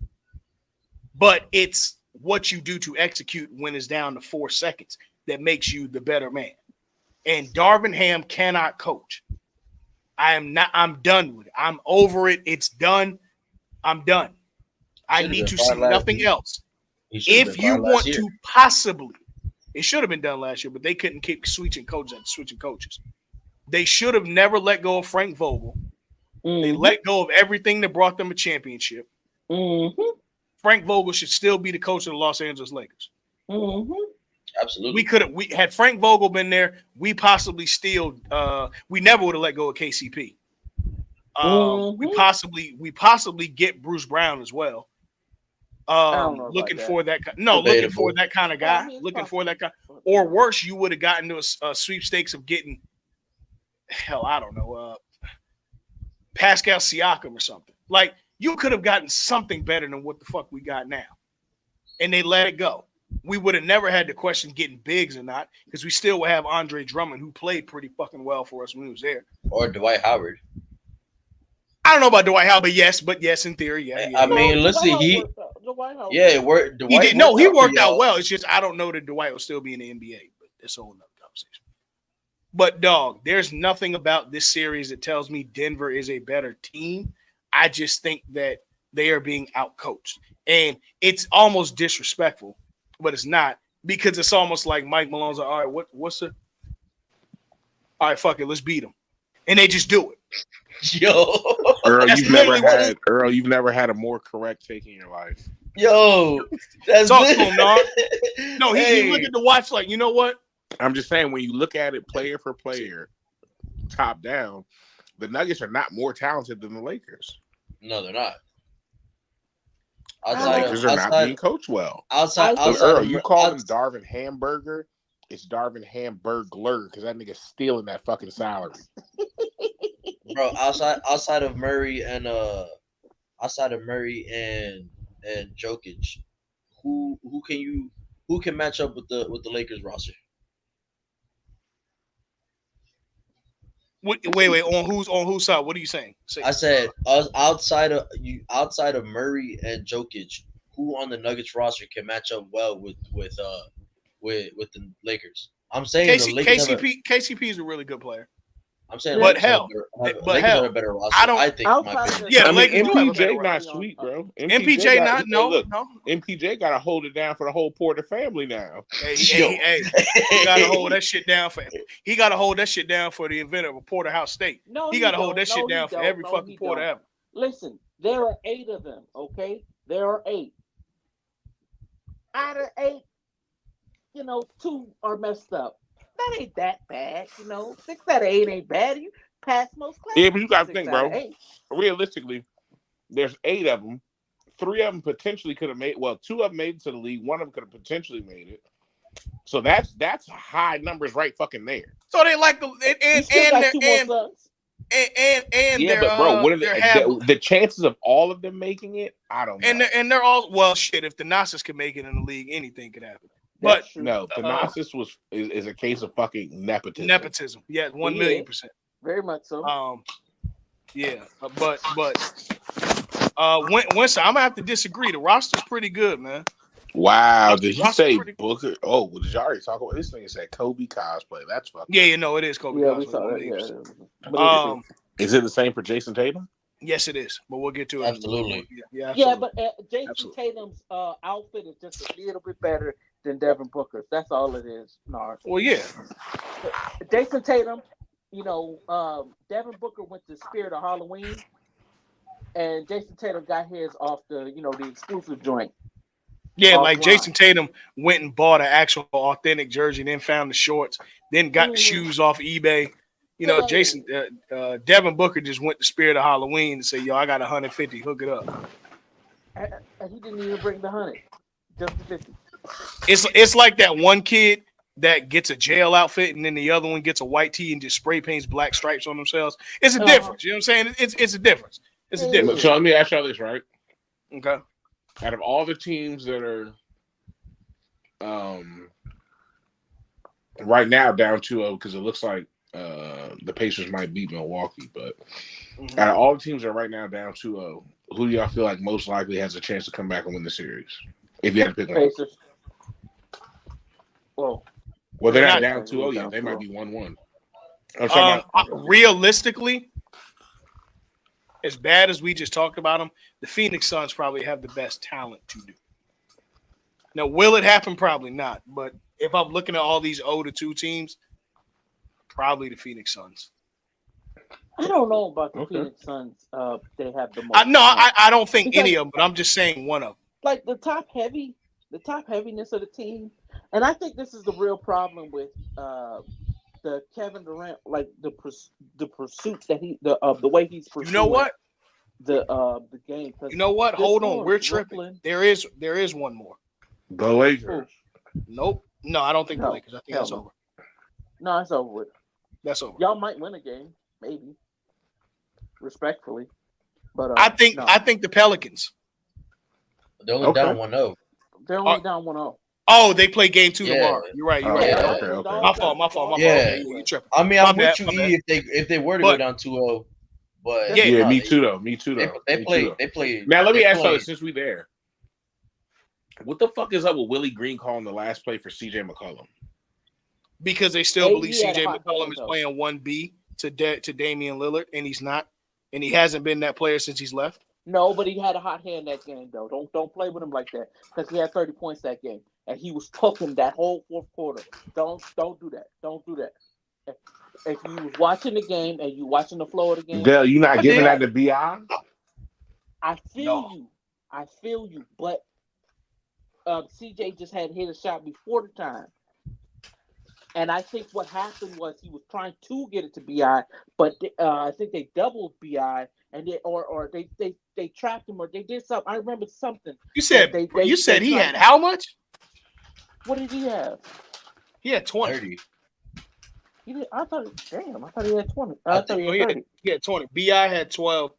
But it's what you do to execute when it's down to 4 seconds that makes you the better man. And Darvin Ham cannot coach. I'm done with it. I'm over it. It's done. I'm done. I need to see nothing else. If you want to possibly, it should have been done last year, but they couldn't keep switching coaches. They should have never let go of Frank Vogel. They let go of everything that brought them a championship. Frank Vogel should still be the coach of the Los Angeles Lakers. Absolutely. We had Frank Vogel been there, we possibly still we never would have let go of KCP. We possibly get Bruce Brown as well. Looking for that kind of guy. Looking for that guy. Or worse, you would have gotten to a sweepstakes of getting I don't know, Pascal Siakam or something. Like you could have gotten something better than what the fuck we got now. And they let it go. We would have never had to question getting bigs or not, because we still would have Andre Drummond, who played pretty fucking well for us when he was there. Or Dwight Howard. I don't know about Dwight Howard, but yes, in theory, yeah. I mean, let's see, he worked. He worked out well. It's just I don't know that Dwight will still be in the NBA, but that's a whole nother conversation. But dog, there's nothing about this series that tells me Denver is a better team. I just think that they are being outcoached, and it's almost disrespectful, but it's not, because it's almost like Mike Malone's like, all right, what's the? All right, fuck it, let's beat them, and they just do it. Yo, Earl, you've never had a more correct take in your life. Yo, that's talk to him, dog. No, he look at the watch like, you know what? I'm just saying, when you look at it player for player, top down, the Nuggets are not more talented than the Lakers. No, they're not. The Lakers are not being coached well. Earl, you call him Darvin Hamburger? It's Darvin Hamburglar, because that nigga's stealing that fucking salary. Bro, outside of Murray and Jokic, who can match up with the Lakers roster? Wait. On whose side? What are you saying? I said outside of Murray and Jokic, who on the Nuggets roster can match up well with the Lakers? I'm saying the Lakers have KCP is a really good player. I'm saying But Lakers hell, have a better roster. I don't. I think, in my Outside of opinion. Yeah, the I mean, Lakers do have a better MPJ not roster. sweet, bro. MPJ not no. MPJ got to hold it down for the whole Porter family now. Hey, he got to hold that shit down for him. He got to hold that shit down for the inventor of Porterhouse State. No, he got to hold that shit down for every fucking Porter ever. Listen, there are 8 of them. Okay, there are 8. Out of 8, 2 are messed up. That ain't that bad, 6 out of 8 ain't bad. You pass most classes. Yeah, but you got to think, bro. 8. Realistically, there's 8 of them. 3 of them potentially could have made. Well, 2 of them made it to the league. 1 of them could have potentially made it. So that's high numbers right fucking there. So they like the yeah, but bro, what are the chances of all of them making it? I don't know. And they're all well shit. If the Nazis can make it in the league, anything could happen. But no, Thanasis is a case of fucking nepotism. Nepotism, yeah, 1,000,000%. Very much so. Yeah, but Winston, I'm gonna have to disagree. The roster's pretty good, man. Wow, did he say Booker? Oh, well, did you already talk about this thing? Said Kobe cosplay. That's fucking. Yeah, it is Kobe. Yeah, cosplay, we saw that. Yeah. Is it the same for Jason Tatum? Yes, it is, but we'll get to it. Absolutely. Yeah, but Jason Tatum's outfit is just a little bit better than Devin Booker's. That's all it is. Nard. Well, yeah. Jason Tatum, Devin Booker went to Spirit of Halloween, and Jason Tatum got his off the the exclusive joint. Yeah, like Jason Tatum went and bought an actual authentic jersey, then found the shorts, then got the shoes off eBay. Devin Booker just went to Spirit of Halloween and said, "Yo, I got 150, hook it up." And he didn't even bring the 100, just the 50. It's like that one kid that gets a jail outfit and then the other one gets a white tee and just spray paints black stripes on themselves. It's a difference. You know what I'm saying? It's a difference. It's a difference. So let me ask y'all this, right? Okay. Out of all the teams that are right now down 2-0, because it looks like the Pacers might beat Milwaukee, but out of all the teams that are right now down 2-0, who do y'all feel like most likely has a chance to come back and win the series? If you had to pick one. Pacers. Well, they're not down 2-0 yet. They might be 1-1. Realistically, as bad as we just talked about them, the Phoenix Suns probably have the best talent to do. Now, will it happen? Probably not. But if I'm looking at all these 0-2 teams, probably the Phoenix Suns. I don't know about the Phoenix Suns. They have the most. I don't think any of them, but I'm just saying one of them. Like the top heaviness of the team, and I think this is the real problem with the Kevin Durant, like the pursuit that the way he's pursuing. You know what? The game. You know what? Hold on, we're tripping. There is one more. The Lakers. Nope. No, I don't think the Lakers. I think that's over. No, it's over with. That's over. Y'all might win a game, maybe. Respectfully, but I think the Pelicans. They're only down 1-0. They're only down 1-0. Oh, they play game 2 tomorrow. You're right. Okay. My fault. Yeah. You tripping. I mean, I'm with you, E, if they were to go down 2-0. But me too though. They play. Now let me ask you, since we there, what the fuck is up with Willie Green calling the last play for CJ McCollum? Because they still believe CJ McCollum is playing 1B to Damian Lillard, and he's not, and he hasn't been that player since he's left. No, but he had a hot hand that game, though. Don't play with him like that, because he had 30 points that game, and he was cooking that whole fourth quarter. Don't do that. Don't do that. If you was watching the game and you watching the flow of the game, Dale, you not giving that to BI? I feel you, but CJ just had hit a shot before the time. And I think what happened was he was trying to get it to BI, but I think they doubled BI, and they trapped him, or they did something. I remember something. You said he had how much? What did he have? He had 20. 30. I thought he had 20. I thought he had 20. BI had 12.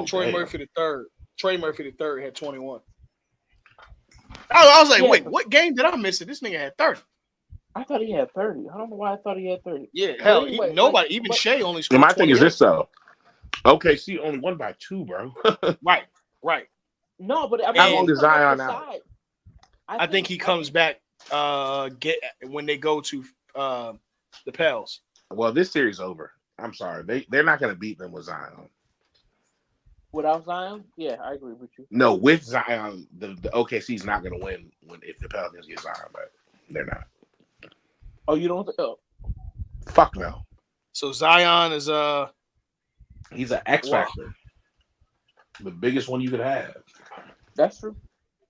Troy Murphy the third had 21. I was like, wait, what game did I miss it? This nigga had 30. I thought he had 30. I don't know why I thought he had 30. Yeah, But hell, anyway, like, nobody, even but Shea only And scored my thing is this 28. though. OKC only won by 2, bro. Right, right. no, but I mean, How when long And you is come off the Zion out? side, I think he comes back get when they go to the Pels. Well, this series over. I'm sorry. They're not gonna beat them with Zion. without Zion. Yeah, I agree with you. No, with Zion, the OKC's not gonna win when if the Pelicans get Zion back. They're not. Oh, you don't? Oh, Fuck no. So Zion is He's an X well, factor. The biggest one you could have. that's true.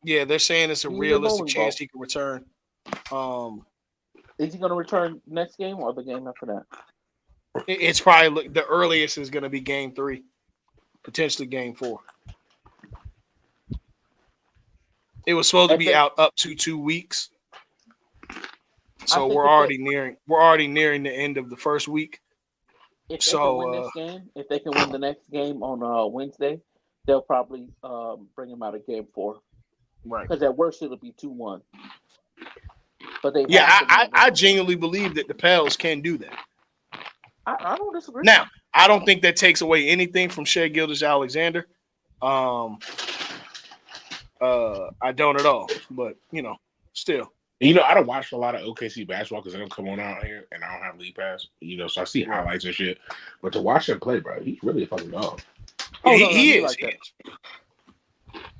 yeah, they're saying it's a He's a realistic bowling chance ball. he can return. Is he going to return next game or the game after that? It's probably the earliest is going to be game 3, potentially game 4. It was supposed to be out up to 2 weeks, so we're already nearing the end of the first week. If they can win this game, if they can win the next game on Wednesday, they'll probably bring him out of game 4. Right. Because at worst it'll be 2-1. But they I genuinely believe that the Pels can do that. I don't disagree. Now, I don't think that takes away anything from Shea Gilgeous-Alexander. I don't at all. But still. I don't watch a lot of OKC basketball because they don't come on out here, and I don't have league pass. So I see highlights and shit. But to watch him play, bro, he's really a fucking dog. Yeah, he is. Like he is.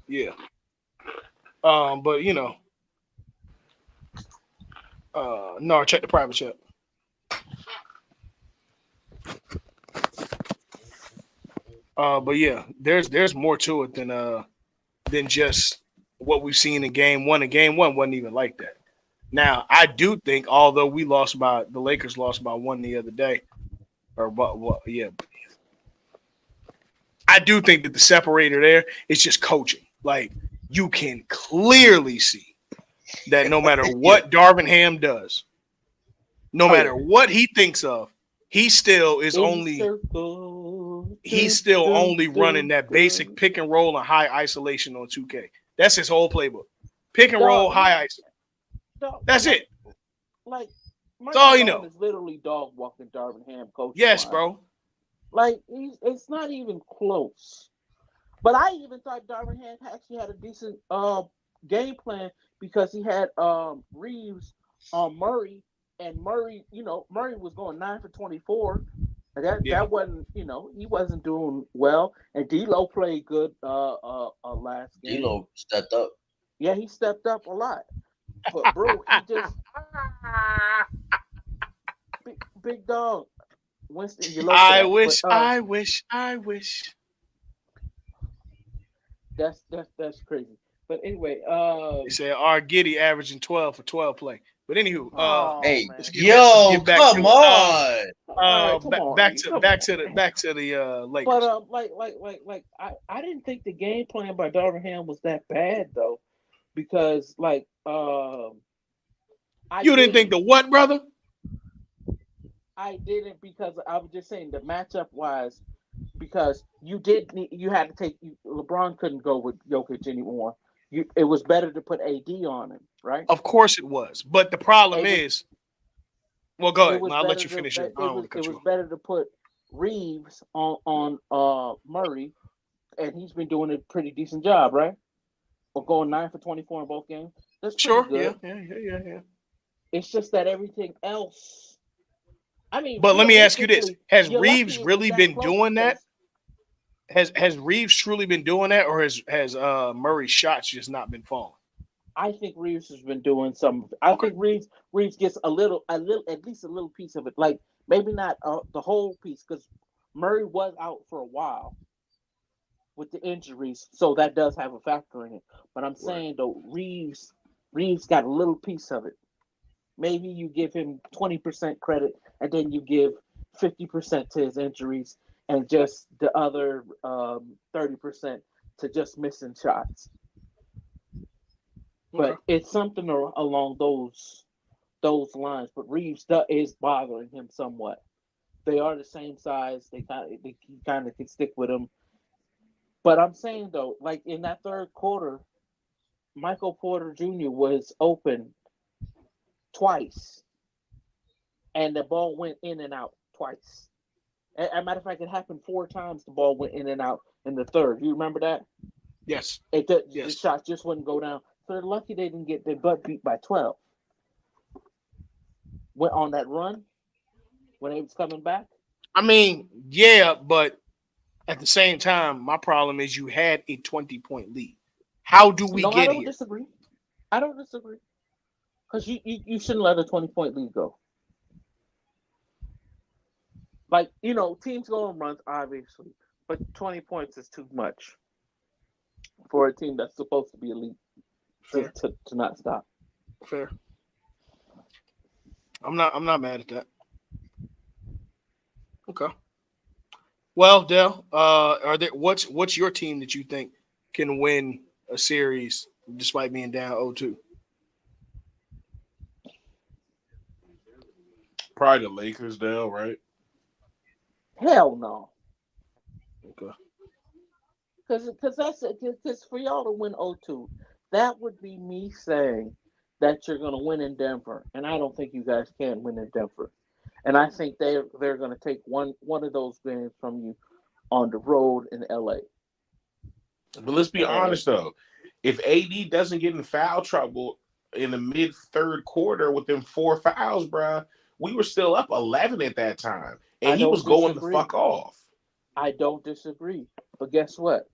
Yeah. But no, check the private chat. But yeah, there's more to it than just what we've seen in game 1. And game 1 wasn't even like that. Now, I do think, although the Lakers lost by 1 the other day, I do think that the separator there is just coaching. Like, you can clearly see that no matter what Darvin Ham does, no matter what he thinks of, he still is only running that basic pick and roll and high isolation on 2K. That's his whole playbook. Pick and roll, high isolation. That's it. Like, that's all you know. Is literally dog walking Darvin Ham coach. Yes, bro. Like, it's not even close. But I even thought Darvin Ham actually had a decent game plan because he had Reeves on Murray, and Murray, Murray was going 9 for 24. That wasn't, he wasn't doing well. And D'Lo played good last game. D'Lo stepped up. Yeah, he stepped up a lot. But bro, he just big dog. Winston, you I wish. That's crazy. But anyway, they say R. Giddy averaging 12 for 12 play. But anywho, hey, come on. Back to the Lakers. But I didn't think the game plan by Darvin Ham was that bad though, because you didn't think the what, brother? I didn't, because I was just saying the matchup wise, because you had to take LeBron couldn't go with Jokic anymore. It was better to put AD on him, right? Of course it was, but the problem is, well, go ahead. I'll let you finish it. It was better to put Reeves on Murray, and he's been doing a pretty decent job, right? Or going 9 for 24 in both games. That's sure. Good. Yeah. It's just that everything else. I mean, but let me ask you this: has Reeves really been doing that? Has Reeves truly been doing that, or has Murray's shots just not been falling? I think Reeves has been doing some. I think Reeves gets at least a little piece of it. Like, maybe not the whole piece, because Murray was out for a while with the injuries, so that does have a factor in it. But I'm saying though, Reeves got a little piece of it. Maybe you give him 20% credit, and then you give 50% to his injuries, and just the other 30% to just missing shots. But it's something along those lines. But Reeves is bothering him somewhat. They are the same size. He kind of can stick with him. But I'm saying though, like in that third quarter, Michael Porter Jr. was open twice, and the ball went in and out twice. As a matter of fact, it happened 4 times. The ball went in and out in the third. You remember that? Yes. The Yes. shots just wouldn't go down. So they're lucky they didn't get their butt beat by 12. Went on that run when they was coming back. I mean, yeah, but at the same time, my problem is you had a 20-point lead. How do we No, I get don't here? disagree. I don't disagree. Because you shouldn't let a 20-point lead go. Like, teams go on runs, obviously, but 20 points is too much for a team that's supposed to be elite Fair. to not stop. Fair. I'm not mad at that. Okay. Well, Dell, what's your team that you think can win a series despite being down 0-2? Probably the Lakers, Dale, right? Hell no. Okay. Because for y'all to win 0-2, that would be me saying that you're going to win in Denver, and I don't think you guys can win in Denver. And I think they're going to take one of those games from you on the road in LA. But let's be honest though, if AD doesn't get in foul trouble in the mid third quarter with them 4 fouls, bruh, we were still up 11 at that time, and he was going the fuck off. I don't disagree, but guess what?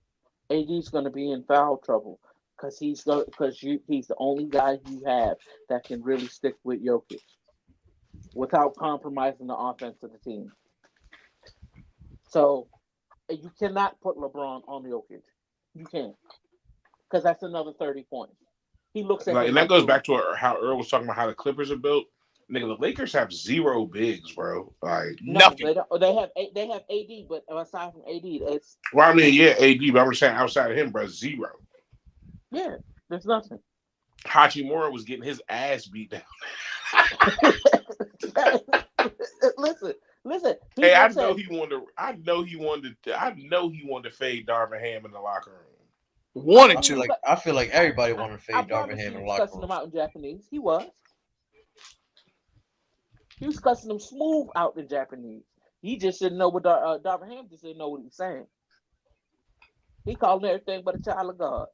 AD's going to be in foul trouble because he's the only guy you have that can really stick with Jokic without compromising the offense of the team. So you cannot put LeBron on Jokic. You can't, because that's another 30 points. He looks at and that goes back to how Earl was talking about how the Clippers are built. Nigga, the Lakers have 0 bigs, bro. Like nothing. They don't. They have AD, but aside from AD, it's. Well, I mean, yeah, AD, but I'm just saying outside of him, bro, 0. Yeah, there's nothing. Hachimura was getting his ass beat down. Listen. Hey, I know he wanted to fade Darvin Ham in the locker room. Wanted to. I feel like everybody wanted to fade Darvin Ham in the locker cussing room. him out in Japanese. He was cussing him smooth out in Japanese. He just didn't know what Darvin Ham just didn't know what he was saying. He called him everything but a child of God.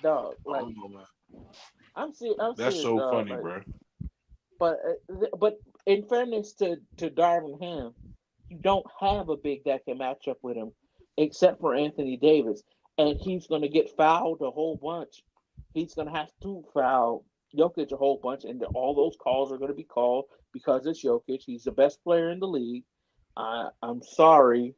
Dog, like I'm serious. That's so dog, funny, bro. But in fairness to Darvin Ham, you don't have a big that can match up with him, except for Anthony Davis, and he's going to get fouled a whole bunch. He's going to have to foul Jokic a whole bunch, and all those calls are going to be called because it's Jokic. He's the best player in the league. I'm sorry.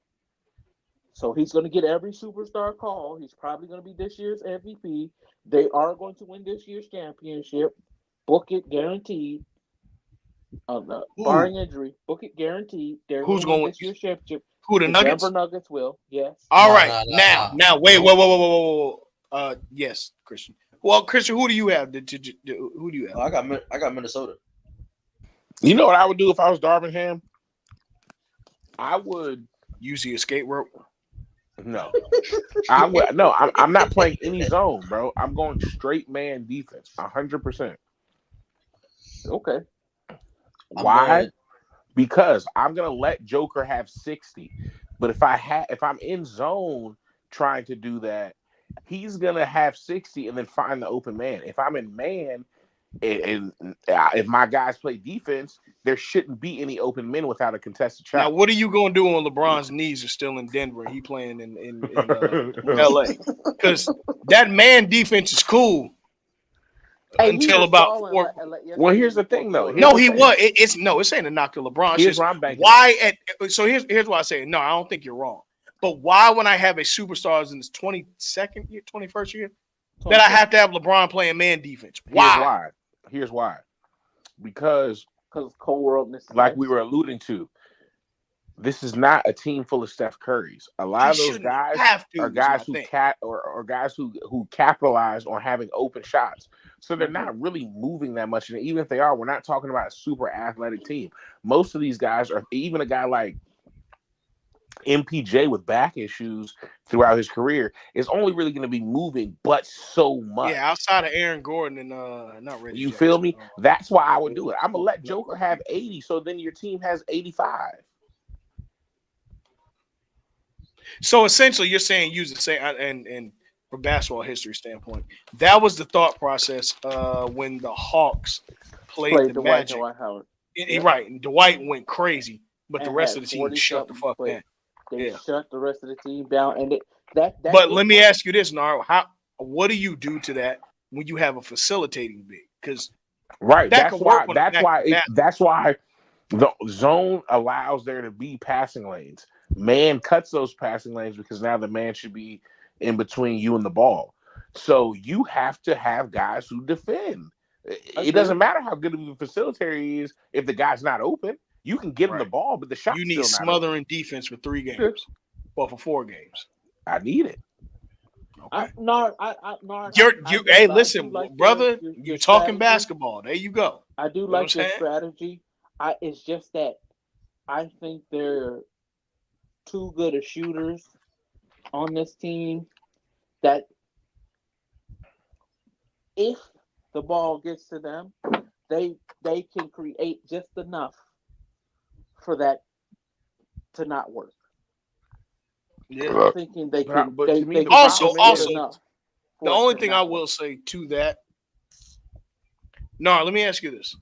So he's going to get every superstar call. He's probably going to be this year's MVP. They are going to win this year's championship. Book it, guaranteed. Barring injury, book it, guaranteed. They're Who's going to going win this year's championship. Who, the Nuggets? Denver Nuggets will. Yes. All right. Now, wait, whoa. Yes, Christian. Well, Christian, who do you have? Who do you have? I got Minnesota. You know what I would do if I was Darvin Ham? I would use the escape rope. No, I would. No, I'm not playing any zone, bro. I'm going straight man defense, 100%. Okay. Why? Because I'm gonna let Joker have 60, but if I'm in zone trying to do that, he's gonna have 60 and then find the open man. If I'm in man, and if my guys play defense, there shouldn't be any open men without a contested shot. Now, what are you going to do when LeBron's knees are still in Denver? He playing in LA because that man defense is cool until about 4. Well, here's the thing, though. No, he was. It's ain't a knock to LeBron. Here's why I'm banking. Here's why I say no. I don't think you're wrong. But why, when I have a superstars in his 22nd year, 21st year, that I have to have LeBron playing man defense? Why? Here's why. Because cold worldness, like we were alluding to, this is not a team full of Steph Currys. A lot of those guys are guys who capitalize on having open shots. So they're not really moving that much. And even if they are, we're not talking about a super athletic team. Most of these guys are, even a guy like MPJ with back issues throughout his career is only really going to be moving, but so much. Yeah, outside of Aaron Gordon and not Reggie You Jackson. feel me? That's why I would do it. I'm gonna let Joker have 80, so then your team has 85. So essentially, you're saying use the same and from basketball history standpoint, that was the thought process when the Hawks played the Dwight Magic. Howard. Right, and Dwight went crazy, but And the rest had of the team shut the 40-something, fuck but down. They Yeah. shut the rest of the team down, and that. But let me ask you this, Nar: what do you do to that when you have a facilitating big? Because Right, that that's could work why. on That's why the zone allows there to be passing lanes. Man cuts those passing lanes because now the man should be in between you and the ball. So you have to have guys who defend. It doesn't matter how good of a facilitator he is if the guy's not open. You can get him the ball, but the shot's you need still not smothering open. defense for 3 games. Well, for 4 games. I need it. Okay. Hey, listen, like brother, you're talking strategy. basketball. There you go. I do like your strategy. It's just that I think they're too good of shooters on this team that if the ball gets to them, they can create just enough for that to not work. Yeah. I'm thinking they can. But they, to me, they the can also, create enough the for it only to thing not I work. will say to that, let me ask you this.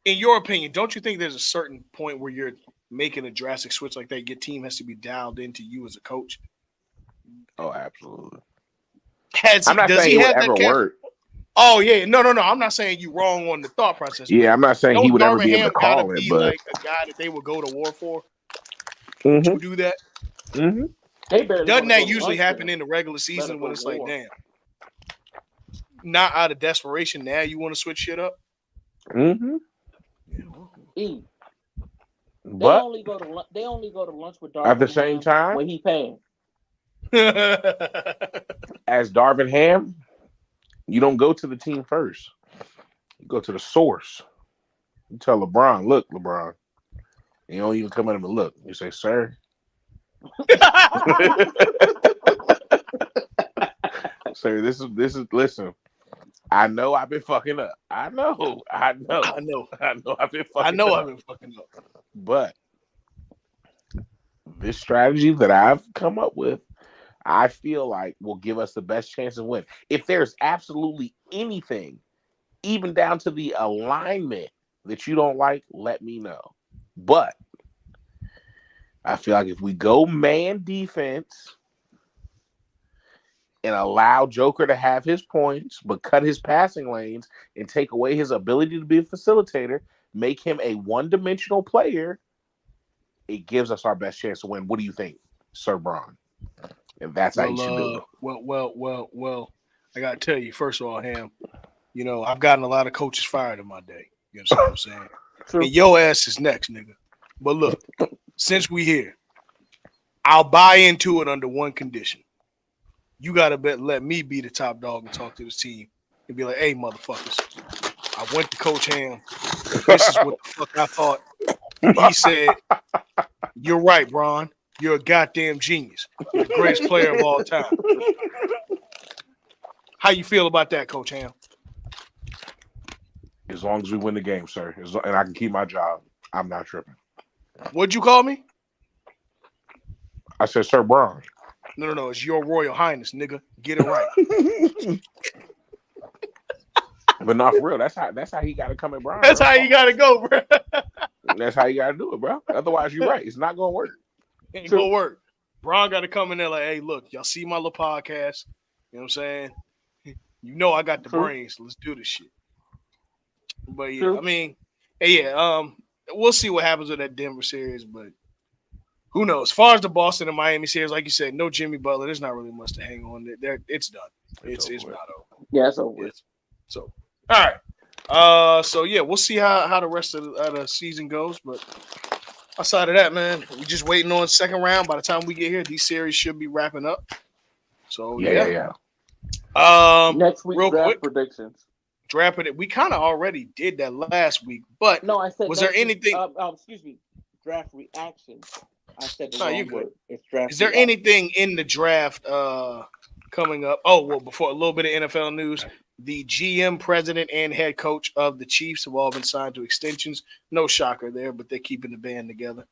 In your opinion, don't you think there's a certain point where you're making a drastic switch like that? Your team has to be dialed into you as a coach. Oh, absolutely. I'm not saying it would ever work. Oh yeah, no. I'm not saying you wrong on the thought process. Yeah, I'm not saying he would ever be able to call gotta it, be but like a guy that they would go to war for. To do that. Mm-hmm. Doesn't that usually happen in the regular season when it's like, damn, not out of desperation, now you want to switch shit up? Mm-hmm. They But only go to lunch with Darvin at the same time, when he paying. As Darvin Ham, you don't go to the team first. You go to the source. You tell LeBron, look, LeBron. You don't even come at him and look. You say, sir. Sir, this is listen. I know I've been fucking up. I know I've been fucking up. But this strategy that I've come up with, I feel like will give us the best chance to win. If there's absolutely anything, even down to the alignment that you don't like, let me know. But I feel like if we go man defense and allow Joker to have his points, but cut his passing lanes and take away his ability to be a facilitator, make him a one-dimensional player, it gives us our best chance to win. What do you think, Sir Braun? And that's how you should do it. Well, I gotta tell you, first of all, Ham, I've gotten a lot of coaches fired in my day. You understand what I'm saying? True. And your ass is next, nigga. But look, since we here, I'll buy into it under one condition. You gotta let me be the top dog and talk to the team and be like, hey, motherfuckers, I went to Coach Ham. This is what the fuck I thought. He said, you're right, Bron. You're a goddamn genius. You're the greatest player of all time. How you feel about that, Coach Ham? As long as we win the game, sir, and I can keep my job, I'm not tripping. What'd you call me? I said, Sir Braun. No. It's your Royal Highness, nigga. Get it right. But not for real. That's how he got to come at Braun. That's how you got to go, bro. That's how you got to do it, bro. Otherwise, you're right. It's not going to work. It ain't going to work. Braun got to come in there like, hey, look, y'all see my little podcast? You know what I'm saying? I got the brains. Let's do this shit. But yeah, I mean, we'll see what happens with that Denver series, but who knows? As far as the Boston and Miami series, like you said, no Jimmy Butler. There's not really much to hang on. It's done. It's not over. Yeah, it's over. So, all right. So yeah, we'll see how the rest of the season goes. But outside of that, man, we're just waiting on the second round. By the time we get here, these series should be wrapping up. So yeah. Next week, real draft quick predictions. Draft it. We kind of already did that last week, but no, I said. Was there anything? Excuse me. draft reaction. I said the No, you're wrong good. word. It's draft. Is there reaction. anything in the draft coming up? Oh, well, before a little bit of NFL news, the GM, president, and head coach of the Chiefs have all been signed to extensions. No shocker there, but they're keeping the band together.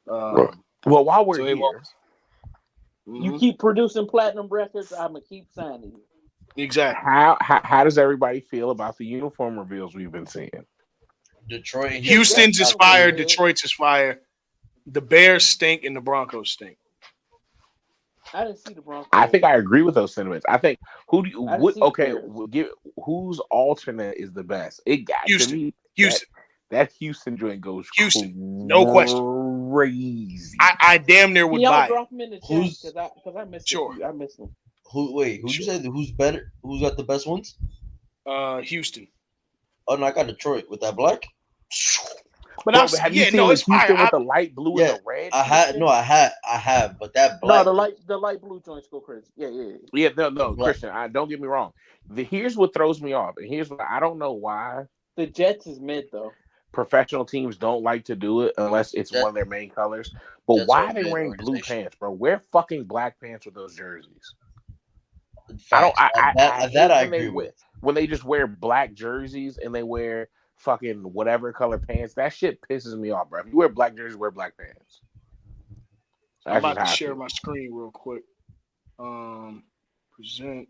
Well, while we're so they've here, You keep producing platinum records, I'm gonna keep signing you. Exactly. how does everybody feel about the uniform reveals we've been seeing? Detroit. and Houston's is Jets fire. are good. Detroit's is fire. The Bears stink and the Broncos stink. I didn't see the Broncos. I think I agree with those sentiments. I think I didn't see the Bears. Whose alternate is the best? It got Houston. to me. Houston. That Houston joint goes Houston. No question. Crazy. I damn near would Y'all buy it. drop him in the chat because I missed Sure. it. I missed him. Who you said who's better? Who's got the best ones? Houston. Oh no, I got Detroit with that black. But Bro, have you seen it's Houston fire. with the light blue and the red? I have, but that black. No, the light blue joints go crazy. Yeah. Yeah, no, Christian. Don't get me wrong. Here's what throws me off, and here's what I don't know why The Jets is mid though. professional teams don't like to do it unless it's one of their main colors. But why are they wearing blue pants, bro? Wear fucking black pants with those jerseys. Facts. I agree with. When they just wear black jerseys and they wear fucking whatever color pants, that shit pisses me off, bro. If you wear black jerseys, wear black pants. I'm about to share my screen real quick. Present.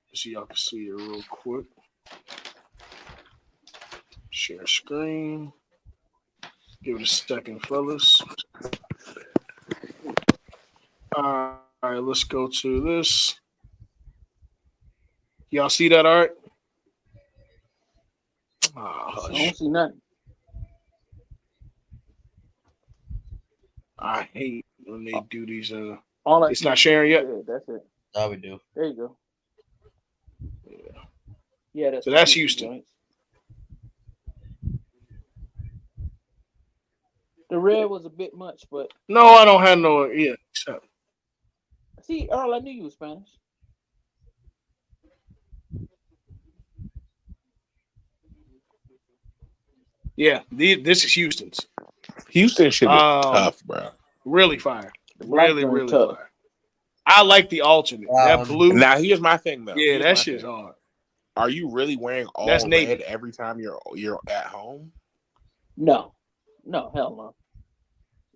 Let's see, y'all can see it real quick. Share screen. Give it a second, fellas. All right, let's go to this. Y'all see that? All right. I don't see nothing. I hate when they do these. It's not sharing yet. Yeah, that's it. Now we do. There you go. Yeah. So that's Houston. Joints. The red was a bit much, but no, I don't have no. Yeah. See, Earl, I knew you were Spanish. Yeah, this is Houston's. Houston shit is tough, bro. Really fire. Really tough. fire. I like the alternate. That blue. Now here's my thing though. Yeah, that shit's hard. Are you really wearing all That's red Navy. every time you're at home? No, hell no.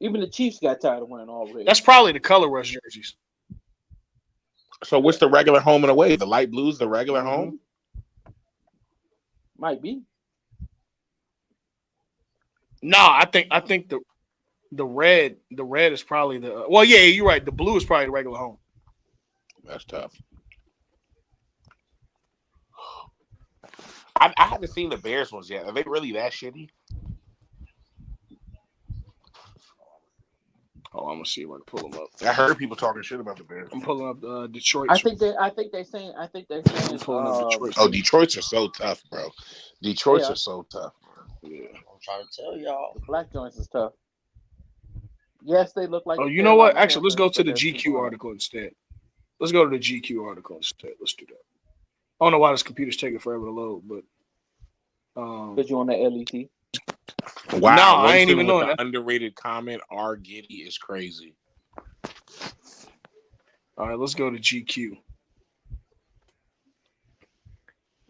Even the Chiefs got tired of wearing all red. That's probably the color rush jerseys. So what's the regular home and away? The light blue's the regular home? Might be. No, I think the red is probably the well, yeah, you're right. The blue is probably the regular home. That's tough. I haven't seen the Bears ones yet. Are they really that shitty? Oh, I'm gonna see if I can pull them up. I heard people talking shit about the Bears. I'm pulling up Detroit. I think they're saying. I'm pulling up Detroit. Oh, Detroit's are so tough, bro. Detroit's are so tough. Yeah. I'm trying to tell y'all. The black joints is tough. Yes, they look like. Oh, you know what? Actually, let's go to the GQ article instead. Let's go to the GQ article instead. Let's do that. I don't know why this computer's taking forever to load, but because you're on the LET. Wow, no, I ain't even knowing that. Underrated comment. R. Giddy is crazy. All right, let's go to GQ.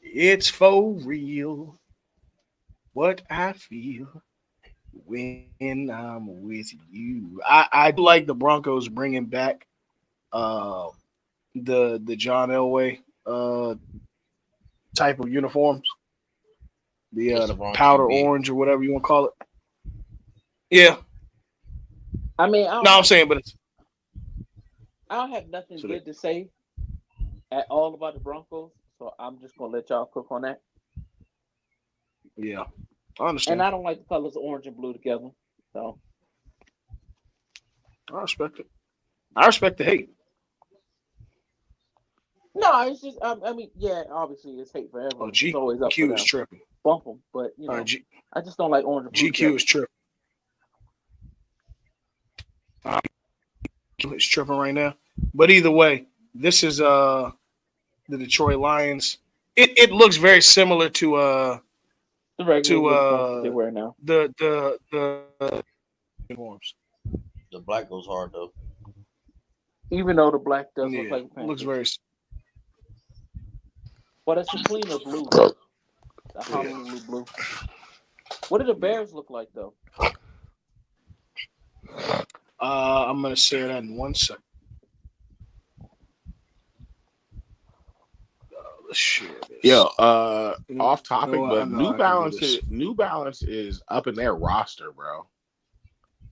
It's for real. What I feel when I'm with you. I like the Broncos bringing back the John Elway type of uniforms. The powder orange or whatever you want to call it. Yeah. I mean, I'm saying, but I don't have nothing good to say at all about the Broncos, so I'm just gonna let y'all cook on that. Yeah, I understand. And I don't like the colors orange and blue together, so I respect it. I respect the hate. No, it's just I mean, yeah, obviously it's hate forever. Oh, it's always up GQ is tripping. Bump them, but you know, I just don't like orange and blue. GQ is tripping. It's tripping right now. But either way, this is the Detroit Lions. It looks very similar to the regular they wear now. The uniforms. The black goes hard though. Even though the black does look Yeah, like looks Panthers. very. But it's a cleaner blue. The Yeah. Honolulu blue. What do the Bears look like though? I'm gonna say that in 1 second. Let's share this. Yo, You off know topic, what? I but know I can do this. New Balance is up in their roster, bro.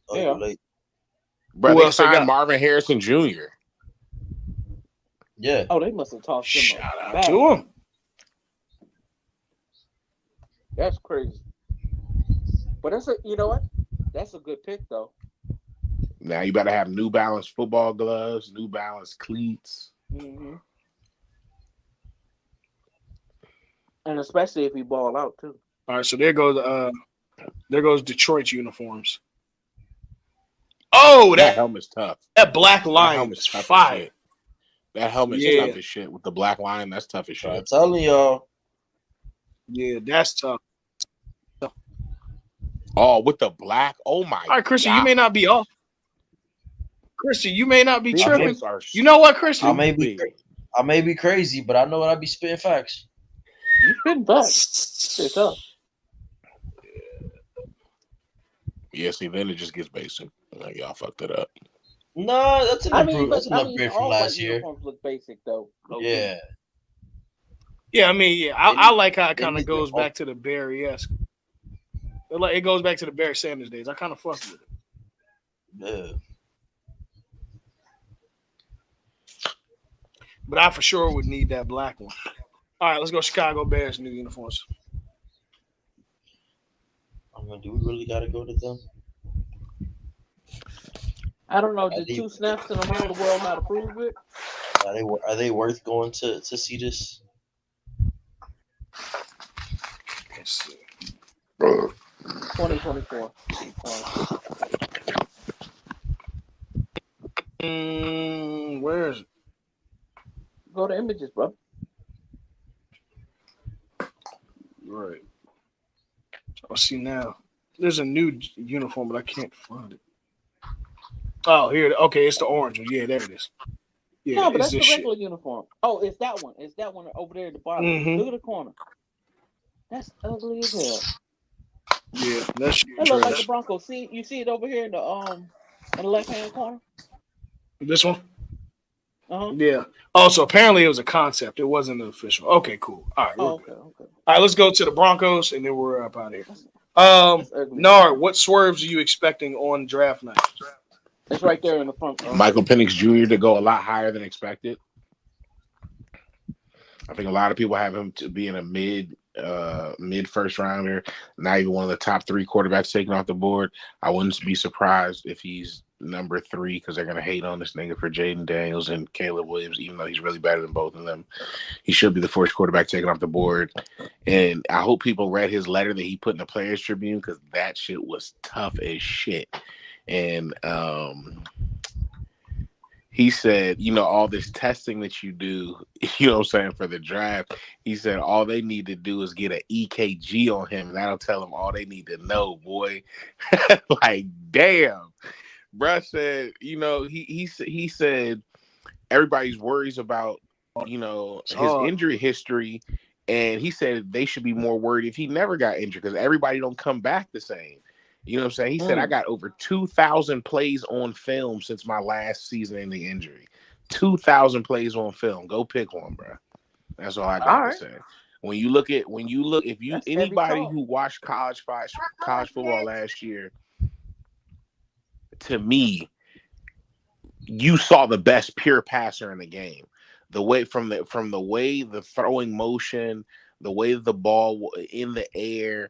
Oh, Yeah. you're late. Bro, Who they else they signed got? Marvin Harrison Jr. Yeah. Oh, they must have tossed him Shout up. out Bad. to him. That's crazy. But that's you know what? That's a good pick though. Now you better have New Balance football gloves, New Balance cleats. Mm-hmm. And especially if he ball out too. All right, so there goes Detroit's uniforms. Oh, That helmet's tough. that black That line helmet's is tough as fire. shit. That helmet's Yeah. tough as shit with the black line. That's tough as I'm shit. telling y'all. Yeah, that's tough. Oh, with the black. Oh my All right, Christian, God. you may not be off. Christian, you may not be These tripping. Helmets are You know what, Christian? I may be stupid. I may be crazy, but I know what I be spitting facts. You spitting facts. It's tough. Yeah, see, then it just gets basic. Like, y'all fucked it up. No, that's an improvement. That's an I mean, upgrade from all white last year. uniforms look basic though. low-key. Yeah. Yeah, I mean, yeah, They I need- like how it they kind of need to- goes back to the Barry-esque. It goes back to the Barry Sanders days. I kind of fuck with it. Yeah. But I for sure would need that black one. All right, let's go Chicago Bears new uniforms. I mean, do we really gotta go to them? I don't know. Are Did they, 2 snaps and around the world not approve it? are they worth going to see this? Let's see. 2024. Where is it? Go to images, bro. Right. I see now. There's a new uniform, but I can't find it. Oh, here. Okay, it's the orange one. Yeah, there it is. Yeah, No, but it's that's the this regular shit. uniform. Oh, it's that one. It's that one over there at the bottom. Mhm. Look at the corner. That's ugly as hell. Yeah, that shit That look like the trash. Broncos. See, you see it over here in the left hand corner. This one? Uh huh. Yeah. Oh, so apparently it was a concept. It wasn't official. Okay, cool. All right, we're Oh, good. okay. All right, let's go to the Broncos, and then we're up out of here. That's ugly. Nard, what swerves are you expecting on draft night? It's right there in the front. Michael Penix Jr. to go a lot higher than expected. I think a lot of people have him to be in a mid first rounder, not even one of the top 3 quarterbacks taken off the board. I wouldn't be surprised if he's number 3 because they're gonna hate on this nigga for Jaden Daniels and Caleb Williams, even though he's really better than both of them. He should be the first quarterback taken off the board. And I hope people read his letter that he put in the Players Tribune because that shit was tough as shit. And he said, all this testing that you do, what I'm saying, for the draft, he said all they need to do is get an EKG on him, and that'll tell them all they need to know, boy. Like, damn. Bruh said, he said everybody's worries about, his injury history, and he said they should be more worried if he never got injured because everybody don't come back the same. You know what I'm saying? He said, I got over 2,000 plays on film since my last season-ending injury. 2,000 plays on film. Go pick one, bro. That's all I got to say. If anybody who watched college football last year, to me, you saw the best pure passer in the game. The way from the way the throwing motion, the way the ball in the air,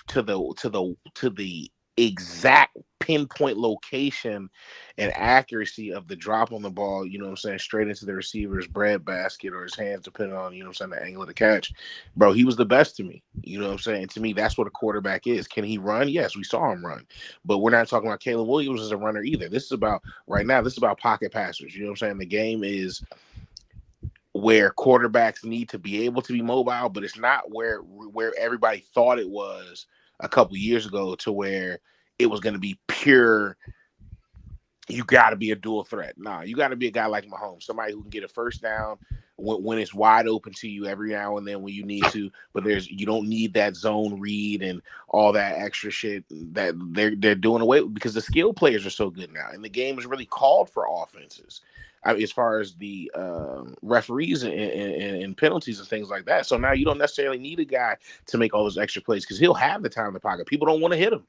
to the exact pinpoint location and accuracy of the drop on the ball, straight into the receiver's breadbasket or his hands, depending on, the angle of the catch. Bro, he was the best to me. To me, that's what a quarterback is. Can he run? Yes, we saw him run. But we're not talking about Caleb Williams as a runner either. This is about pocket passers. The game is where quarterbacks need to be able to be mobile, but it's not where everybody thought it was a couple years ago, to where it was going to be pure. You got to be a dual threat. Nah, you got to be a guy like Mahomes, somebody who can get a first down when it's wide open to you every now and then when you need to. But you don't need that zone read and all that extra shit that they're doing away with, because the skill players are so good now, and the game is really called for offenses. I mean, as far as the referees and penalties and things like that. So now you don't necessarily need a guy to make all those extra plays because he'll have the time in the pocket. People don't want to hit him.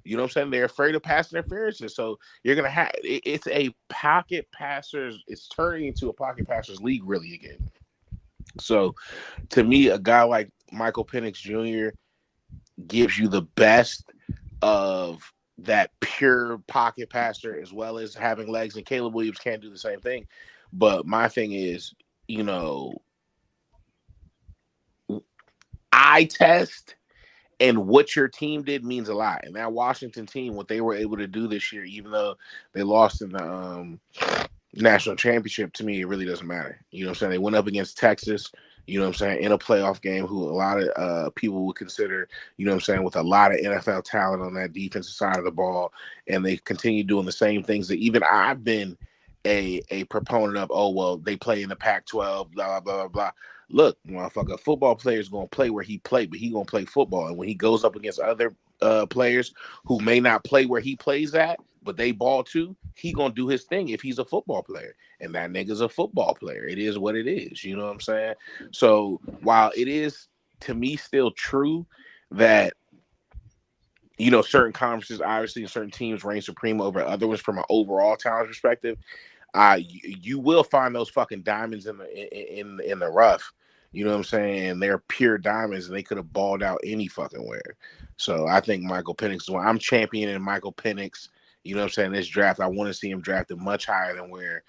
You know what I'm saying? They're afraid of pass interferences. So you're going to have it's a pocket passers. It's turning into a pocket passers league really again. So to me, a guy like Michael Penix Jr. gives you the best of that pure pocket passer as well as having legs, and Caleb Williams can't do the same thing. But my thing is, eye test and what your team did means a lot. And that Washington team, what they were able to do this year, even though they lost in the national championship, to me, it really doesn't matter. You know what I'm saying? They went up against Texas, you know what I'm saying, in a playoff game, who a lot of people would consider, you know what I'm saying, with a lot of NFL talent on that defensive side of the ball. And they continue doing the same things that even I've been a proponent of. Oh, well, they play in the Pac-12, blah, blah, blah, blah. Look, motherfucker, a football player is going to play where he played, but he going to play football. And when he goes up against other players who may not play where he plays at, but they ball too, he going to do his thing if he's a football player. And that nigga's a football player. It is what it is. You know what I'm saying? So while it is, to me, still true that, certain conferences, obviously, and certain teams reign supreme over other ones from an overall talent perspective, you will find those fucking diamonds in the rough. You know what I'm saying? They're pure diamonds, and they could have balled out any fucking where. So I think Michael Penix is one. I'm championing Michael Penix. You know what I'm saying? This draft, I want to see him drafted much higher than where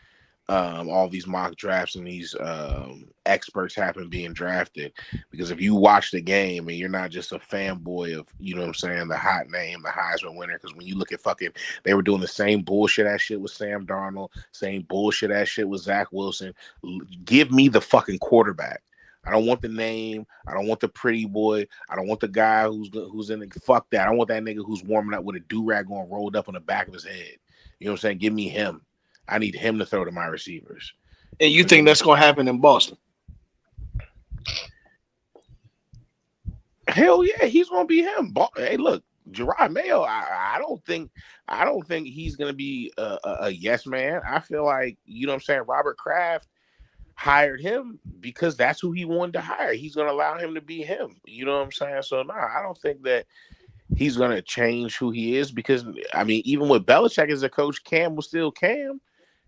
all these mock drafts and these experts have been being drafted. Because if you watch the game and you're not just a fanboy of, you know what I'm saying, the hot name, the Heisman winner, because when you look at they were doing the same bullshit ass shit with Sam Darnold, same bullshit ass shit with Zach Wilson. Give me the fucking quarterback. I don't want the name. I don't want the pretty boy. I don't want the guy who's in the fuck that. I don't want that nigga who's warming up with a do-rag going rolled up on the back of his head. You know what I'm saying? Give me him. I need him to throw to my receivers. And you think that's going to happen in Boston? Hell yeah, he's going to be him. Hey, look, Gerard Mayo. I don't think he's going to be a yes man. I feel like, you know what I'm saying, Robert Kraft hired him because that's who he wanted to hire. He's going to allow him to be him. You know what I'm saying? So I don't think that he's going to change who he is, because I mean, even with Belichick as a coach, Cam was still Cam.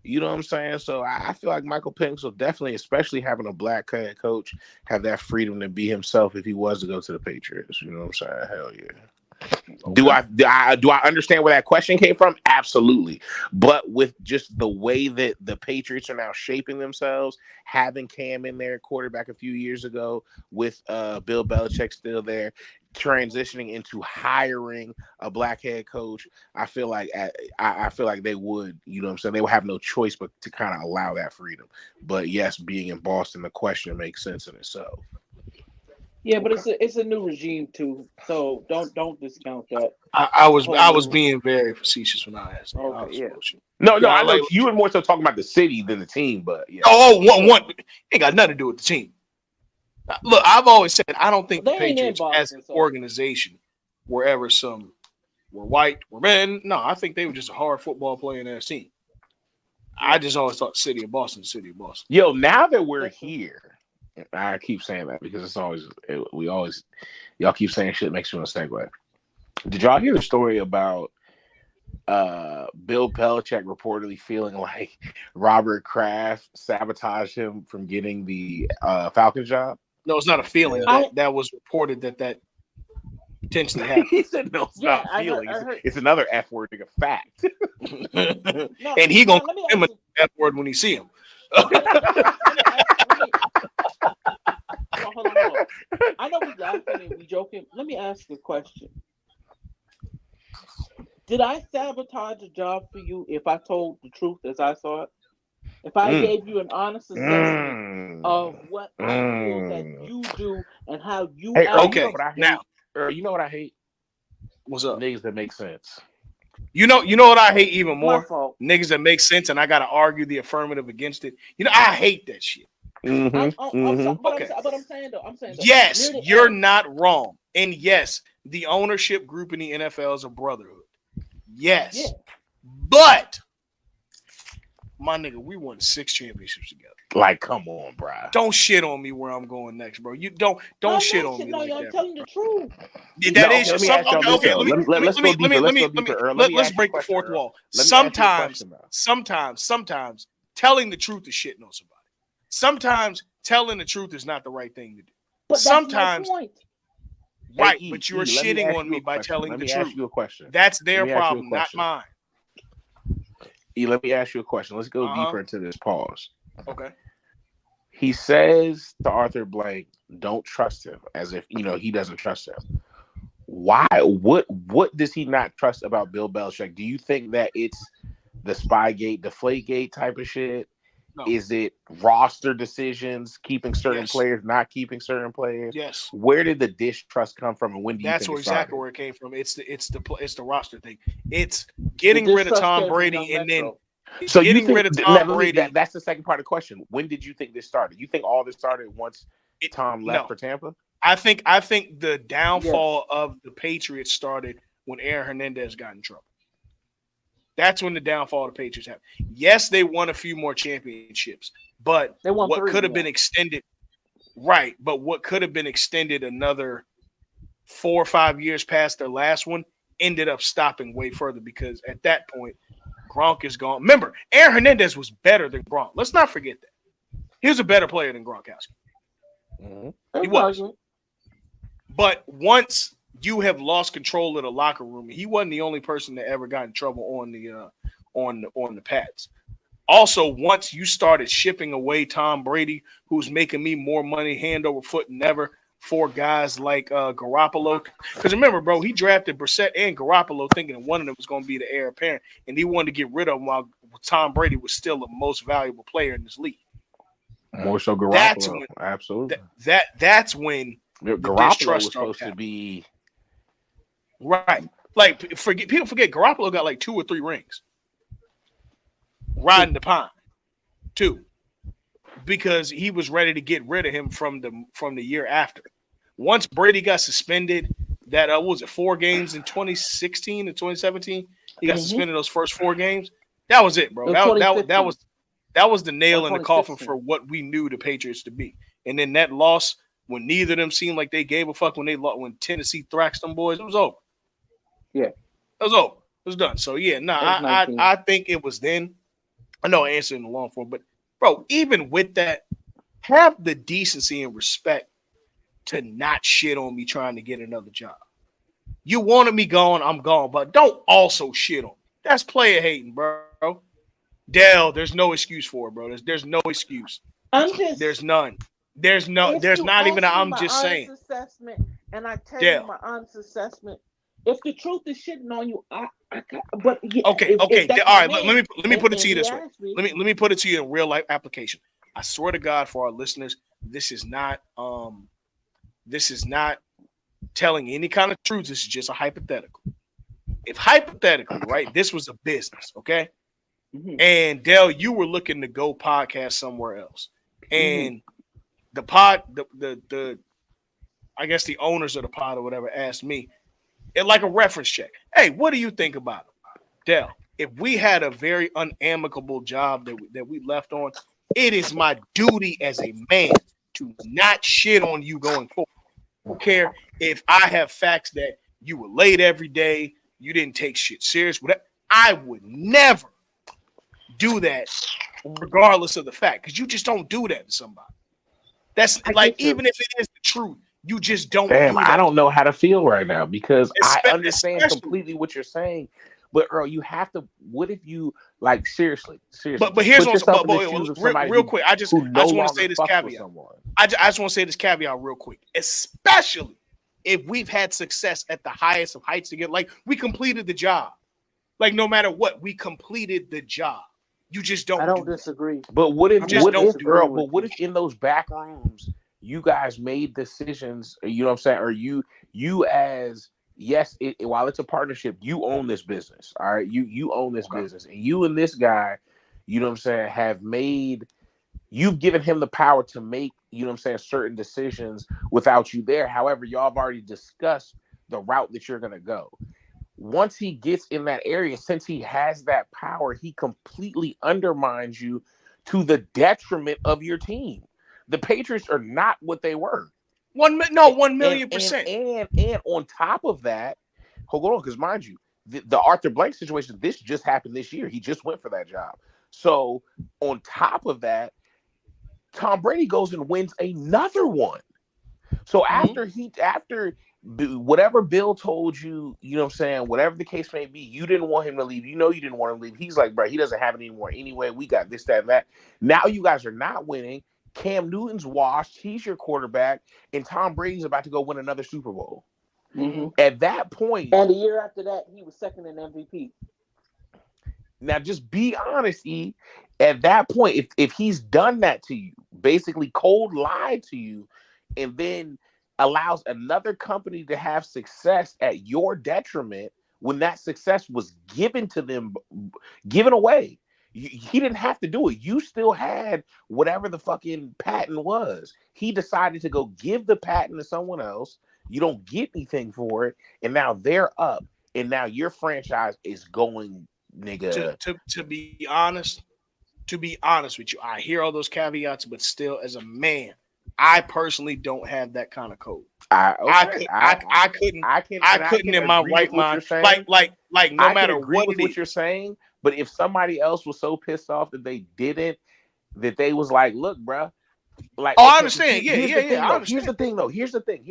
You know what I'm saying? So I feel like Michael Penix will definitely, especially having a black head coach, have that freedom to be himself if he was to go to the Patriots. You know what I'm saying? Hell yeah. Okay. Do I understand where that question came from? Absolutely. But with just the way that the Patriots are now shaping themselves, having Cam in there, quarterback a few years ago, with Bill Belichick still there, transitioning into hiring a black head coach, I feel like they would, you know what I'm saying, they would have no choice but to kind of allow that freedom. But yes, being in Boston, the question makes sense in itself. Yeah, but it's a new regime too, so don't discount that. I was being very facetious when I asked. Okay, yeah. No, I know you were more so talking about the city than the team, but yeah. One ain't got nothing to do with the team. Look, I've always said I don't think the Patriots as an organization were ever were white, were men. No, I think they were just a hard football playing ass team. I just always thought the city of Boston. Yo, now that we're here, I keep saying that because it's always y'all keep saying shit that makes me want to segue. Did y'all hear the story about Bill Belichick reportedly feeling like Robert Kraft sabotaged him from getting the Falcons job? No, it's not a feeling. That was reported that potentially happened. He said no, it's not a feeling. It's another F word, a fact. And he gonna call him an F word when he see him. Hold on. I know we laughing and we joking. Let me ask a question. Did I sabotage a job for you if I told the truth as I saw it? If I gave you an honest assessment of what I feel that you do and how you act. Okay, you know what I hate? What's up? Niggas that make sense. You know what I hate even My more? fault. Niggas that make sense, and I gotta argue the affirmative against it. You know, I hate that shit. Okay. But I'm saying though, Yes, near the you're end, not wrong. And yes, the ownership group in the NFL is a brotherhood. Yes. Yeah. But my nigga, we won 6 championships together. Like, come on, bro. Don't shit on me where I'm going next, bro. You don't shit on me no, like I'm that. telling the truth. Yeah, that No, is let me some, ask y'all okay. this, though. Let's go deeper. Let's go deeper, Earl. Let me ask you let's a break the question, fourth Earl. wall. Let me ask you a question, though. Sometimes telling the truth is shitting on somebody. Sometimes telling the truth is not the right thing to do. But Sometimes, that's my point. right? Hey, but you're let me shitting ask on you me a by question. telling Let the me truth. ask you a question. That's their Let me ask you a problem, not question. mine. Let me ask you a question. Let's go deeper into this. Pause. Okay. He says to Arthur Blank, "Don't trust him," as if he doesn't trust him. Why? What does he not trust about Bill Belichick? Do you think that it's the Spygate, Deflategate type of shit? No. Is it roster decisions, keeping certain Yes. players, not keeping certain players? Yes. Where did the distrust come from, and when do you That's think exactly it where it came from. It's the roster thing. It's getting rid of Tom Brady and then so you getting think rid of Tom Brady. That's the second part of the question. When did you think this started? You think all this started once Tom left for Tampa? I think the downfall of the Patriots started when Aaron Hernandez got in trouble. That's when the downfall of the Patriots happened. Yes, they won a few more championships, but what could have been extended, right? But what could have been extended another 4 or 5 years past their last one ended up stopping way further because at that point, Gronk is gone. Remember, Aaron Hernandez was better than Gronk. Let's not forget that. He was a better player than Gronkowski. He was. But once you have lost control of the locker room, he wasn't the only person that ever got in trouble on the Pats. Also, once you started shipping away Tom Brady, who's making me more money hand over foot than ever, for guys like Garoppolo. Because remember, bro, he drafted Brissett and Garoppolo thinking that one of them was going to be the heir apparent, and he wanted to get rid of him while Tom Brady was still the most valuable player in this league. More so Garoppolo. Absolutely. That's when Garoppolo was supposed to be right. Like people forget Garoppolo got like 2 or 3 rings. Riding the pine. 2. Because he was ready to get rid of him from the year after. Once Brady got suspended, that was it 4 games in 2016 and 2017. He got suspended those first 4 games. That was it, bro. That was the nail in the coffin for what we knew the Patriots to be. And then that loss, when neither of them seemed like they gave a fuck when Tennessee thrashed them boys, it was over. Yeah, it was over. It was done. So yeah, I think it was then. I know I answered in the long form, but bro, even with that, have the decency and respect to not shit on me trying to get another job. You wanted me gone, I'm gone, but don't also shit on me. That's player hating, bro. Dell, there's no excuse for it, bro. There's no excuse. There's none. There's not even I'm just saying. Assessment, and I tell you my honest assessment. If the truth is shitting on you, okay. All right, let me put it to you this way. Let me put it to you in real life application. I swear to God, for our listeners, this is not telling any kind of truth. This is just a hypothetical. If hypothetically, right, this was a business, okay, and Dell, you were looking to go podcast somewhere else, and the I guess the owners of the pod or whatever asked me, it like a reference check. Hey, what do you think about it? Dell, if we had a very unamicable job that we left on, it is my duty as a man to not shit on you going forward. I don't care if I have facts that you were late every day, you didn't take shit serious. Whatever. I would never do that regardless of the fact, because you just don't do that to somebody. That's like, even if it is the truth, you just don't do that. I don't know how to feel right now because I understand completely what you're saying. But Earl, you have to. What if you like seriously? But here's what's real quick. I just want to say this caveat. I just want to say this caveat real quick, especially if we've had success at the highest of heights together. Like we completed the job. Like no matter what, we completed the job. You just don't. I don't disagree. But what if in those back rooms you guys made decisions? You know what I'm saying? Or you as yes, while it's a partnership, you own this business. All right, you own this business, and you and this guy, you know what I'm saying, have made. You've given him the power to make, you know what I'm saying, certain decisions without you there. However, y'all have already discussed the route that you're gonna go. Once he gets in that area, since he has that power, he completely undermines you to the detriment of your team. The Patriots are not what they were. 1,000,000%. And on top of that, hold on, because mind you, the Arthur Blank situation, this just happened this year. He just went for that job. So on top of that, Tom Brady goes and wins another one. So after whatever Bill told you, you know what I'm saying, whatever the case may be, you didn't want him to leave. You know you didn't want him to leave. He's like, bro, he doesn't have it anymore anyway. We got this, that, and that. Now you guys are not winning. Cam Newton's washed. He's your quarterback. And Tom Brady's about to go win another Super Bowl. Mm-hmm. At that point. And the year after that, he was second in MVP. Now, just be honest, E. At that point, if he's done that to you, basically cold lied to you, and then allows another company to have success at your detriment when that success was given to them, given away. He didn't have to do it. You still had whatever the fucking patent was. He decided to go give the patent to someone else. You don't get anything for it, and now they're up, and now your franchise is going. Nigga. To be honest with you, I hear all those caveats, but still, as a man, I personally don't have that kind of code. I couldn't in my right mind, like no matter what you're saying. But if somebody else was so pissed off that they didn't, that they was like, look, bro, like, I understand. I understand. Here's the thing.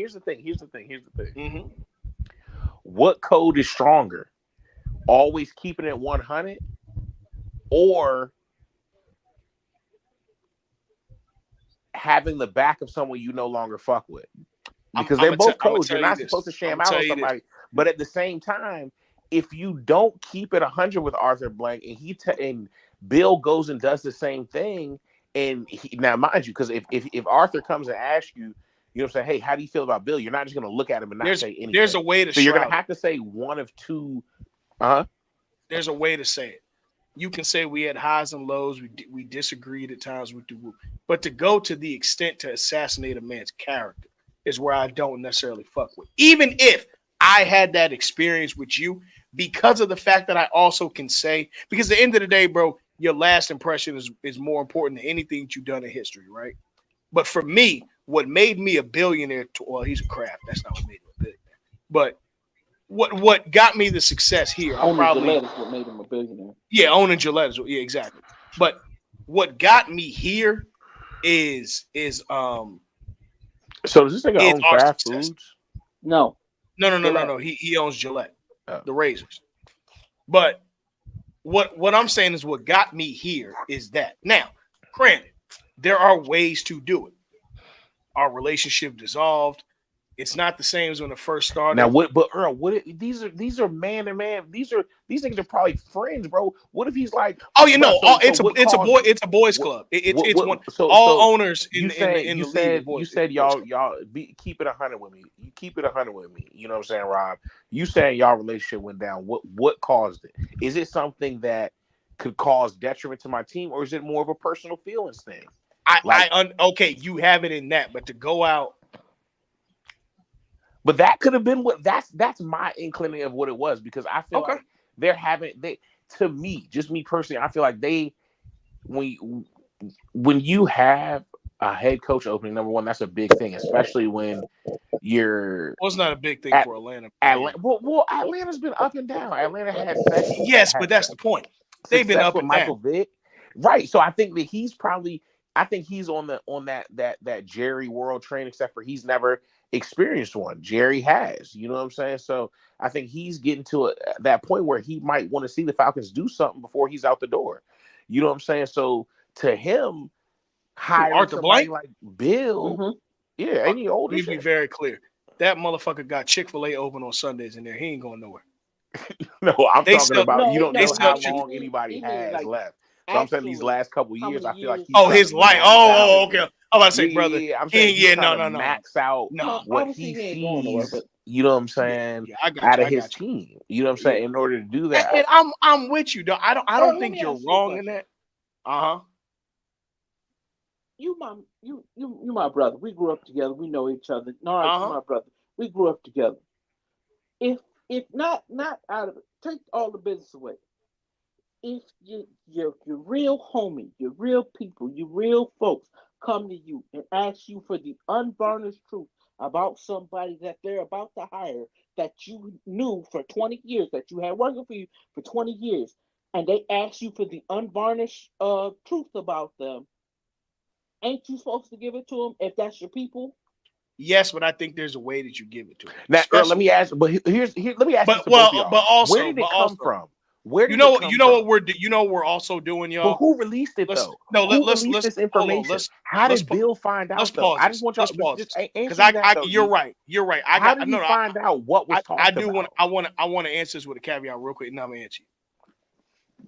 Mm-hmm. What code is stronger? Always keeping it 100, or having the back of someone you no longer fuck with, because they're both codes. You're not supposed to sham out on somebody, but at the same time, if you don't keep it 100 with Arthur Blank, and and Bill goes and does the same thing, and now mind you, because if Arthur comes and asks you, you know what I'm saying, hey, how do you feel about Bill? You're not just gonna look at him and not say anything. There's a way to. So you're gonna have to say one of two. There's a way to say it. You can say we had highs and lows. We disagreed at times with the group, but to go to the extent to assassinate a man's character is where I don't necessarily fuck with. Even if I had that experience with you, because of the fact that I also can say, because at the end of the day, bro, your last impression is more important than anything that you've done in history, right? But for me, what made me a billionaire? Well, he's a craft. That's not what made him a billionaire, but. What got me the success here? Gillette is what made him a billionaire. Yeah, owning Gillette is exactly. But what got me here is so does this nigga own Kraft Foods? No. He owns Gillette, the razors. But what I'm saying is what got me here is that. Now, granted, there are ways to do it. Our relationship dissolved. It's not the same as when it first started. Now, Earl, these are man to man. These niggas are probably friends, bro. What if he's like, it's a boys club. All owners. You said y'all keep it 100 with me. You keep it 100 with me. You know what I'm saying, Rob? You saying y'all relationship went down. What caused it? Is it something that could cause detriment to my team, or is it more of a personal feelings thing? Okay, you have it in that, but to go out. But that could have been that's my inclining of what it was, because I feel like to me, just me personally, I feel like when you have a head coach opening, number one, that's a big thing, especially when you're. Well, it's not a big thing for Atlanta. Well, Atlanta's been up and down. Atlanta has but that's the point. They've been up and Michael down. Vick, right? So I think that he's probably. I think he's on that Jerry world train, except for he's never experienced one. Jerry has, you know what I'm saying? So I think he's getting to that point where he might want to see the Falcons do something before he's out the door. You know what I'm saying? So to him, hiring somebody like Bill, ain't he old? Let me be very clear. That motherfucker got Chick-fil-A open on Sundays in there. He ain't going nowhere. No, I'm talking about you don't know how long anybody has left. So I'm saying these last couple of years, I feel like his life. Okay. I'm about to say, brother. I'm saying no. max out what he sees. you know what I'm saying, Yeah, I got out you. of I his got you. team. You know what I'm saying? In order to do And, that. and I'm with you, though. I don't Let think me you're ask you a wrong in question. that. Uh-huh. You my brother. We grew up together. We know each other. All right, you Uh-huh. my brother. We grew up together. If not out of it, take all the business away. If your real homie, your real people, your real folks come to you and ask you for the unvarnished truth about somebody that they're about to hire that you knew for 20 years, that you had working for you for 20 years, and they ask you for the unvarnished truth about them, ain't you supposed to give it to them if that's your people? Yes, but I think there's a way that you give it to them. Now, let Especially, me ask. But let me ask this but to both of well, y'all. Where did but it come also, from? Where did it come you know from? what we're also doing, But y'all. who released it Let's though? no Who let's released this hold on. information? How Let's did Bill find let's out though? pause I just this. want y'all Let's pause just this because answer me that though. you're E. right. You're right. How did he find out what was I talked do about? I want to answer this with a caveat real quick, and I'm gonna answer you.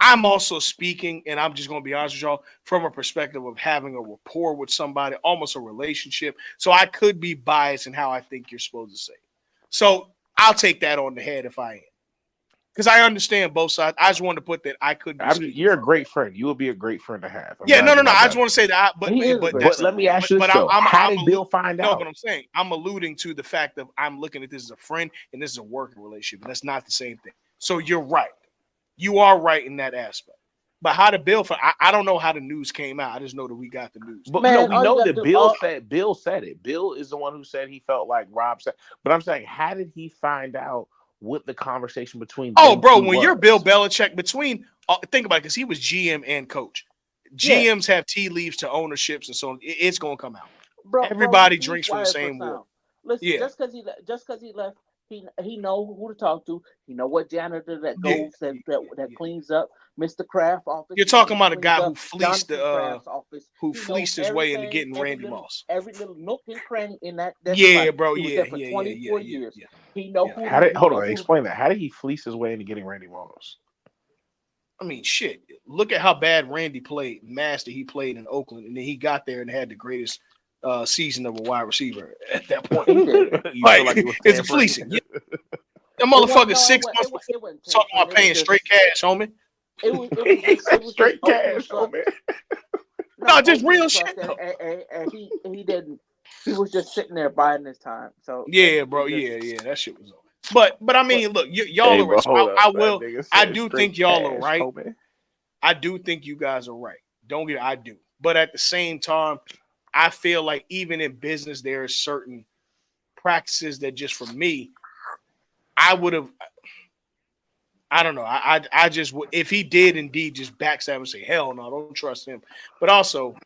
I'm also speaking, and I'm just going to be honest with y'all, from a perspective of having a rapport with somebody, almost a relationship. So I could be biased in how I think you're supposed to say. So I'll take that on the head if I am, because I understand both sides. I just wanted to put that I could be speaking. You're a great friend. You would be a great friend to have. I'm Yeah, glad you're no. my I just brother. want to say that, He is a great that's But let me ask you this but though: how did I'm Bill find no, out? but I'm saying I'm alluding to the fact that I'm looking at this as a friend and this is a working relationship, and that's not the same thing. So you're right. You are right in that aspect. But how did Bill? I don't know how the news came out. I just know that we got the news. But Man, we all you know gotta that do, Bill said it. Bill is the one who said he felt like Rob said. But I'm saying, how did he find out what the conversation between Oh, them bro, two when you're Bill was? Belichick, think about it, because he was GM and coach. yeah, GMs have tea leaves to ownerships, and so on. It's gonna come out. bro, Everybody he's drinks from the wired for same water. sound. Listen, Yeah, just cause he left, he know who to talk to. He know what janitor that yeah, goes that yeah, that, yeah, that yeah. cleans up Mr. Kraft office. You're He talking about a cleans guy up Jonathan Kraft's office. who He know fleeced his way into everything, getting Randy Moss. every little nook and cranny in that Yeah, spot. bro. He was Yeah, there for yeah, yeah, yeah, 24 yeah, years. yeah, He know yeah. who to he Hold know on, who to explain that. How did he fleece his way into getting Randy Moss? I mean, shit. Look at how bad Randy played, master he played in Oakland, and then he got there and had the greatest season of a wide receiver at that point. he did. You Like, feel like it was it's a tampering? fleecing. Yeah. That It wasn't motherfucker no, 6 months before it wasn't talking tampering. about It was paying straight just cash, homie. He it said was just straight Oakland cash, sucked. homie. No, No, just real Oakland shit sucked, though. and he didn't. He was just sitting there biding his time. So Yeah, basically, bro. just Yeah, that shit was over. But I but mean, look, y'all Hey, are right. but So hold up. I That will. nigga I said do straight think y'all are cash, right. homie. I do think you guys are right. Don't get it. I do. But at the same time, I feel like even in business, there are certain practices that just for me, I would have. I don't know. I just would if he did indeed just backstab and say hell no, don't trust him. But also,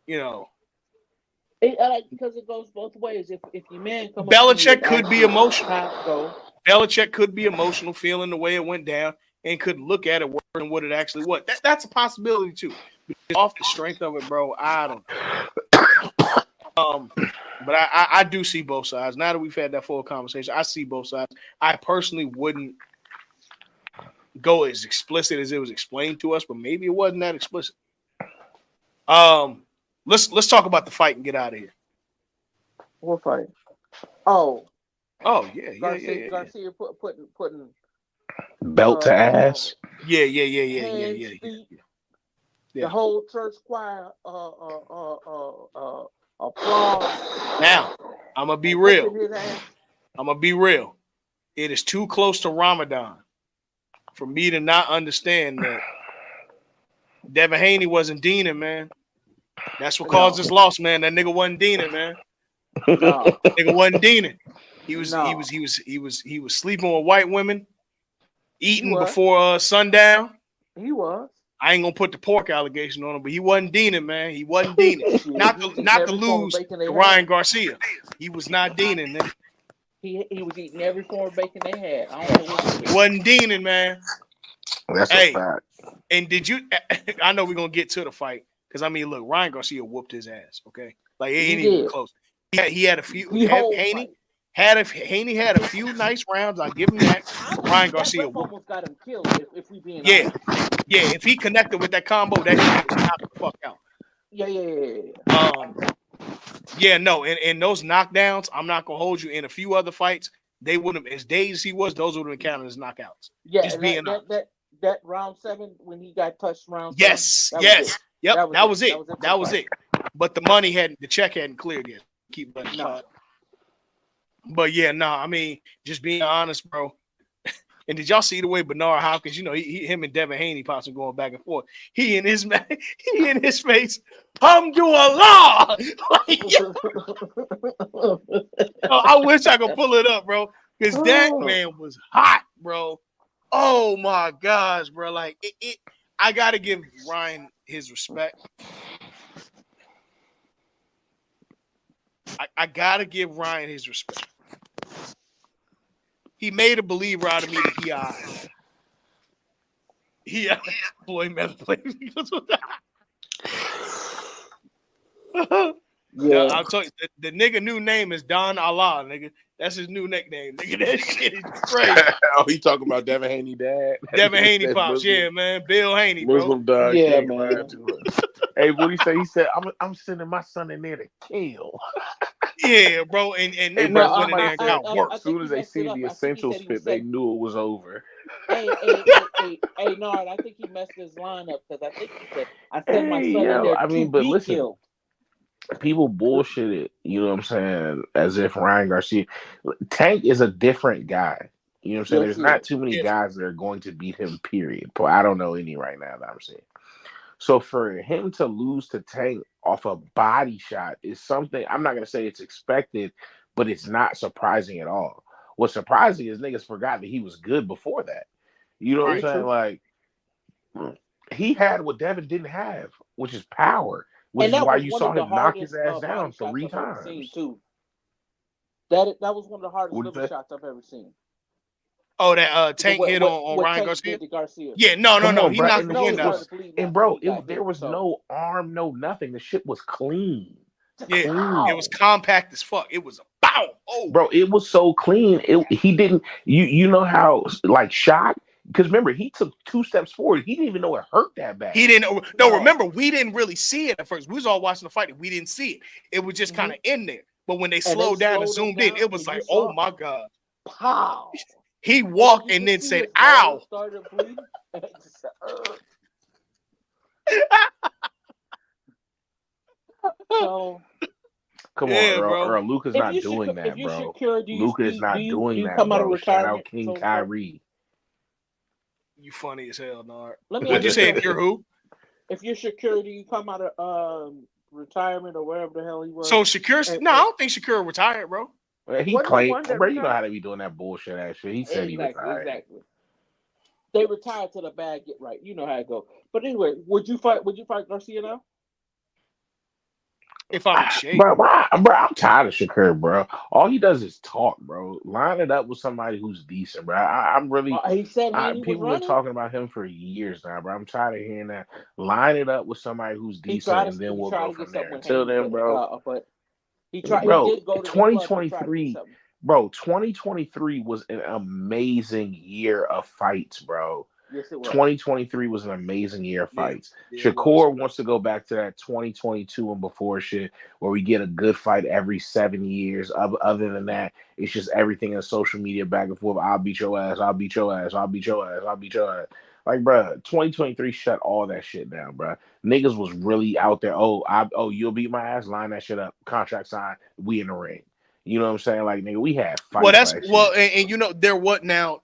you know, because it goes both ways. If your man come up to you Belichick and could ask be you emotional. how it go, Belichick could be emotional, feeling the way it went down, and could look at it worse than what it actually was. That's a possibility too. Because off the strength of it, bro, I don't know. But I do see both sides. Now that we've had that full conversation, I see both sides. I personally wouldn't go as explicit as it was explained to us, but maybe it wasn't that explicit. Let's talk about the fight and get out of here. what fight? Oh, Oh yeah. Garcia putting Belt to ass. Yeah. hands, feet, Yeah. the whole church choir applause Now, I'm gonna be and real. whooping his ass. I'm gonna be real. It is too close to Ramadan for me to not understand that Devin Haney wasn't Deaning, man. That's what caused No, this loss, man. That nigga wasn't Deaning, man. no, Nigga wasn't Deaning. He no. was sleeping with white women, He eating was. before sundown. He was. I ain't gonna put the pork allegation on him, but he wasn't Deaning, man. He wasn't Deaning. Shit, he was eating Not to every form of lose bacon to they Ryan had. Garcia. He was not Deaning, man. He was eating every form of bacon they had. I don't care what you He do. wasn't Deaning, man. That's a Hey, fact. and did you? I know we're gonna get to the fight because I mean, look, Ryan Garcia whooped his ass. Okay, like it He ain't even did. close. He had a few. The whole Haney fight. Haney had a few nice rounds. I give him that. Ryan That Garcia rep whooped. almost got him killed. If we being Yeah, honest. yeah. If he connected with that combo, that shit was knocked the fuck out. Yeah. Yeah, no, and those knockdowns, I'm not gonna hold you. In a few other fights, they wouldn't have, as dazed as he was, those would have been counted as knockouts. Yeah, Just and being honest. that round 7 when he got touched round 7, Yes, that was it. yes, yep, That was that it. was That it. was it for the That was fight. it. But the check hadn't cleared yet. Keep letting it No. fly. But yeah, no, I mean, just being honest, bro. And did y'all see the way Bernard Hopkins, him and Devin Haney possibly going back and forth. He in his face, Alhamdulillah. Like, yo, I wish I could pull it up, bro. Because that man was hot, bro. Oh my gosh, bro. Like I gotta give Ryan his respect. I gotta give Ryan his respect. He made a believer out of me that he eyes. Boy, man, Yeah. I'll tell you, the nigga new name is Don Allah, nigga. That's his new nickname, nigga. That shit is crazy. Oh, he talking about Devin Haney dad? Devin Haney That pops, Muslim, yeah, man. Bill Haney, bro. Muslim dog. Yeah, Can't man. lie to him. Hey, what he say? He said, I'm sending my son in there to kill. Yeah, bro. And Hey, that bro, nigga went in there and somebody got said, worked. as soon as they seen the essentials fit, they knew it was over. Hey, Nard, I think he messed his line up because I think he said, I sent my son in there to but be listen, killed. people bullshit it, you know what I'm saying, as if Ryan Garcia. Tank is a different guy. You know what I'm saying? Yes, There's he not is. too many guys that are going to beat him, period. But I don't know any right now that I'm seeing. So for him to lose to Tank off a body shot is something, I'm not going to say it's expected, but it's not surprising at all. What's surprising is niggas forgot that he was good before that. You know what I'm Right. saying? Like, he had what Devin didn't have, which is power, which And is that why was you one saw of the him knock his hardest ass body down shots 3 I've ever seen, times. too. That was one of the hardest What'd you liver say? shots I've ever seen. Oh, that Tank hit on What Ryan Tank Garcia? did to Garcia. Yeah, no. Come on, He bro. knocked And the the No, wind he shit out of him. was, started bleeding and after bro, he got there hit. was So no arm, no nothing. The shit was clean. Yeah, Clean. it was compact as fuck. It was a bow. Oh, Bro, it was so clean. He didn't. You know how like shock? Because remember, he took 2 steps forward. He didn't even know it hurt that bad. he didn't. No, No. remember, we didn't really see it at first. We was all watching the fight. We didn't see it. It was just kind of in there. But when they slowed down and zoomed in, it was like, oh my god. Pow! He walked and then said, "Ow!" Started bleeding. So Come Yeah, on, bro. Earl. Luka's not doing that, if you're bro. Shakira, Luka is not do doing you that, come out of bro. Shout out retirement? King So, Kyrie. You funny as hell, Nard. let me What'd you ask say? you If you're who? If you're Shakira, do you come out of retirement or wherever the hell he was? So Shakira? No, I don't think Shakira retired, bro. He claimed, bro. You know how they be doing that bullshit ass shit. He said he retired. Exactly. They retired till the bag get right. You know how it go. But anyway, would you fight Garcia now? If I'm in shape, bro, I'm tired of Shakur, bro. All he does is talk, bro. Line it up with somebody who's decent, bro. I'm really. He said People been talking about him for years now, bro. I'm tired of hearing that. Line it up with somebody who's decent, and then we'll go from there. Until then, bro. But he tried. Bro, He did go to 2023. Bro, 2023 was an amazing year of fights, bro. Yes, it was. 2023 was an amazing year of fights. Yeah, Shakur wants to go back to that 2022 and before shit where we get a good fight every 7 years. Other than that, it's just everything in social media back and forth. I'll beat your ass. I'll beat your ass. I'll beat your ass. I'll beat your ass. Like, bro, 2023 shut all that shit down, bro. Niggas was really out there. You'll beat my ass. Line that shit up. Contract signed. We in the ring. You know what I'm saying? Like, nigga, we had fights. And you know, there what now?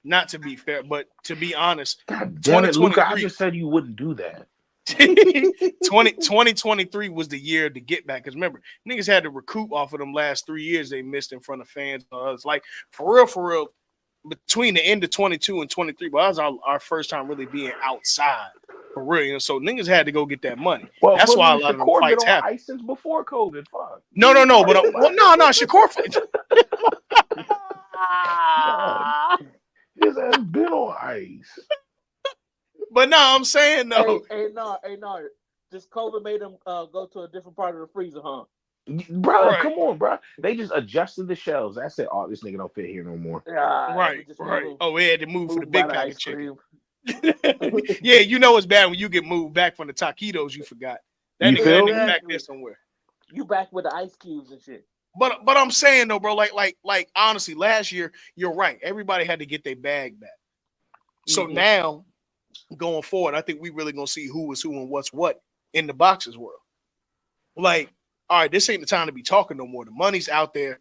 Not to be fair, but to be honest, God damn it, Luka, I just said you wouldn't do that. 2023 was the year to get back. Because remember, niggas had to recoup off of them last 3 years they missed in front of fans. It's like, for real, between the end of 22 and 23, but that was our first time really being outside. For real. And so niggas had to go get that money. Well, that's why a lot of them fights happen. Ice since before COVID. Fuck. No. But Shakur fight. His ass been on ice. But no, I'm saying though. Hey, no. Just COVID made him go to a different part of the freezer, huh? Bro, come on, bro. They just adjusted the shelves. I said, this nigga don't fit here no more. Right. Oh, we had to move for the big pack of chicken. Yeah, you know it's bad when you get moved back from the taquitos you forgot. That nigga back there somewhere. You back with the ice cubes and shit. But I'm saying though, bro, like honestly, last year, you're right. Everybody had to get their bag back. So now going forward, I think we really gonna see who is who and what's what in the boxers world. Like, all right, this ain't the time to be talking no more. The money's out there.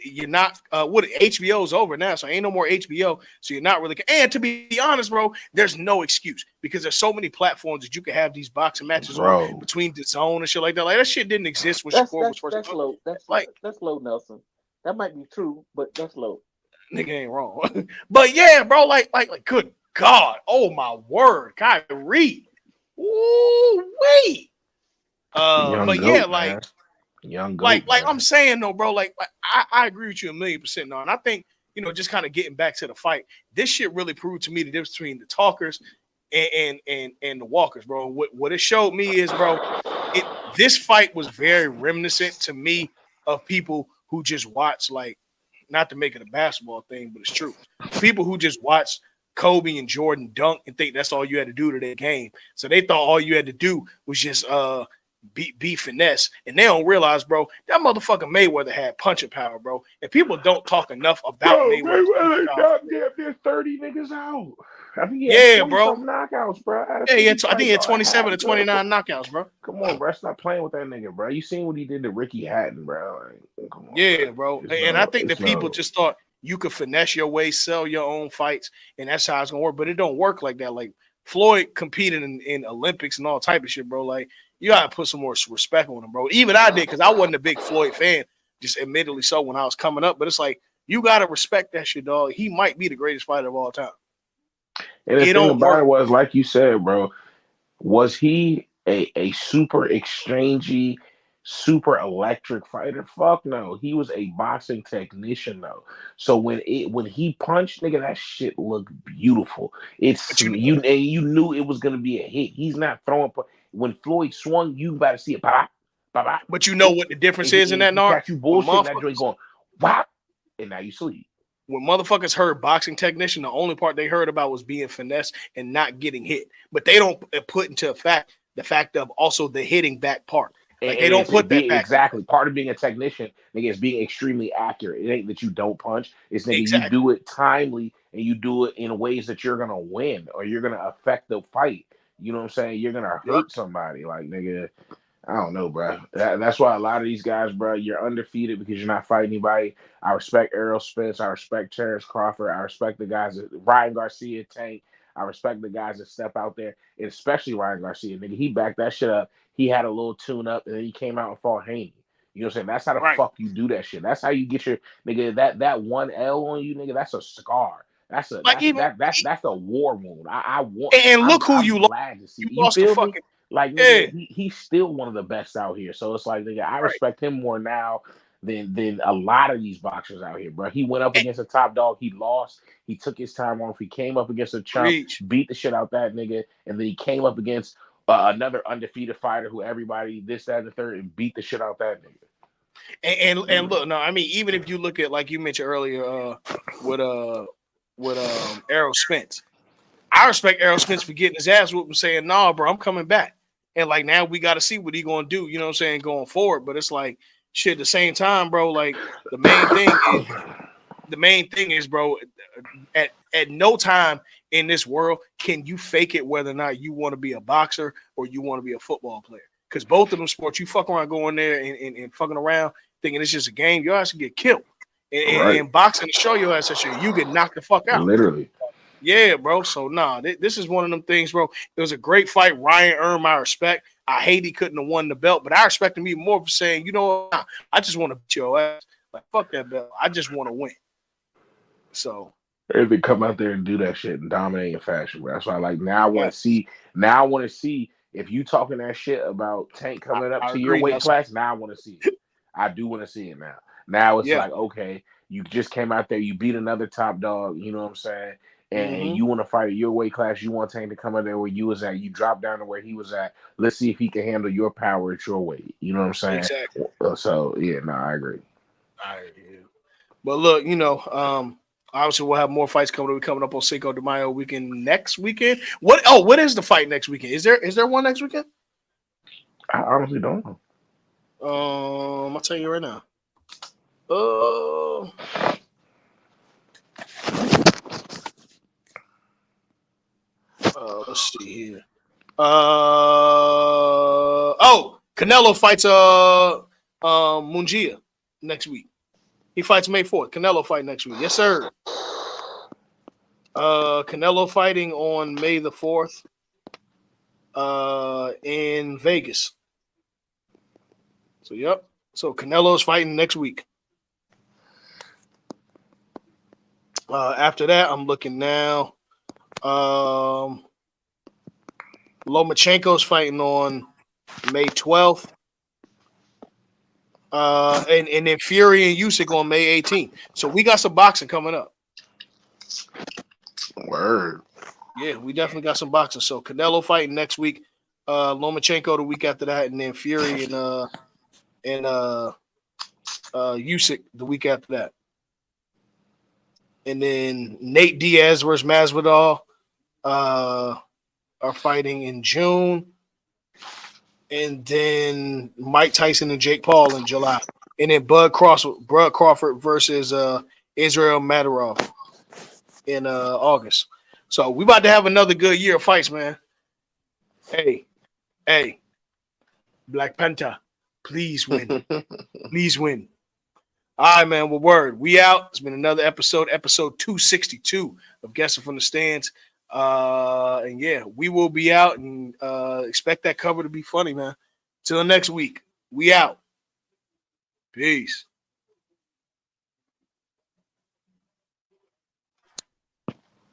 You're not what HBO's over now, so ain't no more HBO. So you're not really. And to be honest, bro, there's no excuse because there's so many platforms that you can have these boxing matches on between the zone and shit like that. Like that shit didn't exist when Shakur was first. That's low. That's low, Nelson. That might be true, but that's low. Nigga ain't wrong. But yeah, bro, like, good God, oh my word, Kyrie. Ooh, wait. But goat, yeah, like. Man. Young goat, like I'm saying though, bro. Like I agree with you 1,000,000%. No, and I think just kind of getting back to the fight, this shit really proved to me the difference between the talkers and the walkers, bro. What it showed me is, bro, this fight was very reminiscent to me of people who just watch, like, not to make it a basketball thing, but it's true. People who just watch Kobe and Jordan dunk and think that's all you had to do to their game. So they thought all you had to do was just be finesse, and they don't realize, bro, that motherfucker Mayweather had punching power, bro. And people don't talk enough about Mayweather. There's 30 niggas out. I think he had 20 bro. Some knockouts, bro. I think he had 27 to 29 knockouts, bro. Come on, bro. Stop playing with that nigga, bro. You seen what he did to Ricky Hatton, bro? Like, come on, bro. And I think that people just thought you could finesse your way, sell your own fights, and that's how it's gonna work. But it don't work like that. Like Floyd competed in Olympics and all type of shit, bro. Like, you gotta put some more respect on him, bro. Even I did, because I wasn't a big Floyd fan, just admittedly so when I was coming up. But it's like, you gotta respect that shit, dog. He might be the greatest fighter of all time. And the thing about it was, like you said, bro, was he a super exchangey, super electric fighter? Fuck no. He was a boxing technician though. So when he punched, nigga, that shit looked beautiful. You knew it was gonna be a hit. He's not throwing. When Floyd swung, you better see it. But you know what the difference is in that, Nar? You bullshit, that joint going, wow, and now you sleep. When motherfuckers heard boxing technician, the only part they heard about was being finesse and not getting hit. But they don't put into effect the fact of also the hitting back part. Like, they don't put that back. Exactly. Part of being a technician, nigga, is being extremely accurate. It ain't that you don't punch. It's nigga, you do it timely and you do it in ways that you're gonna win or you're gonna affect the fight. You know what I'm saying? You're gonna hurt somebody. Like, nigga, I don't know, bro. That's why a lot of these guys, bro, you're undefeated because you're not fighting anybody. I respect Errol Spence. I respect Terrence Crawford. I respect the guys that Ryan Garcia, Tank. I respect the guys that step out there, and especially Ryan Garcia. Nigga, he backed that shit up. He had a little tune up, and then he came out and fought Haney. You know what I'm saying? That's how the fuck you do that shit. That's how you get your nigga that one L on you, nigga. That's a scar. That's a that's a war wound. I want. And look who you lost. You lost the fucking. Like, nigga, he's still one of the best out here. So it's like, nigga, I respect him more now than a lot of these boxers out here, bro. He went up against a top dog. He lost. He took his time off. He came up against a chump, beat the shit out that nigga, and then he came up against another undefeated fighter who everybody this, that, and the third, and beat the shit out that nigga. And look, no, I mean, even if you look at, like you mentioned earlier, with Errol Spence, I respect Errol Spence for getting his ass whooped and saying, "Nah, bro, I'm coming back." And like, now we got to see what he gonna do. You know what I'm saying, going forward. But it's like, shit. At the same time, bro. Like, the main thing is, bro. At no time in this world can you fake it whether or not you want to be a boxer or you want to be a football player. Because both of them sports, you fuck around going there and fucking around thinking it's just a game, your ass can get killed. And boxing to show your ass that shit, you get knocked the fuck out. Literally. Yeah, bro. So, this is one of them things, bro. It was a great fight. Ryan earned my respect. I hate he couldn't have won the belt, but I respect him even more for saying, you know what, I just want to beat your ass. Like, fuck that belt. I just want to win. So. If they come out there and do that shit and dominate in fashion, bro. That's why, like, now I want to see. Now I want to see if you talking that shit about Tank coming up to your weight class. Now I want to see it. I do want to see it now. Now it's like, okay, you just came out there, you beat another top dog. You know what I'm saying? And you want to fight at your weight class. You want Tank to come out there where you was at. You drop down to where he was at. Let's see if he can handle your power at your weight. You know what I'm saying? Exactly. So yeah, I agree. But look, obviously we'll have more fights coming up on Cinco de Mayo weekend next weekend. What is the fight next weekend? Is there one next weekend? I honestly don't know. I'll tell you right now. Let's see here. Canelo fights Mungia next week. He fights May 4th. Canelo fight next week. Yes, sir. Canelo fighting on May the 4th in Vegas. So, yep. So, Canelo's fighting next week. After that, I'm looking now. Lomachenko's fighting on May 12th. And then Fury and Usyk on May 18th. So we got some boxing coming up. Word. Yeah, we definitely got some boxing. So Canelo fighting next week, Lomachenko the week after that, and then Fury and Usyk the week after that. And then Nate Diaz versus Masvidal are fighting in June. And then Mike Tyson and Jake Paul in July. And then Bud Crawford versus Israel Madarov in August. So we about to have another good year of fights, man. Hey, Black Panther, please win. Please win. All right, man. Well, word. We out. It's been another episode 262 of Guessing from the Stands. And yeah, we will be out and expect that cover to be funny, man. Till next week. We out. Peace.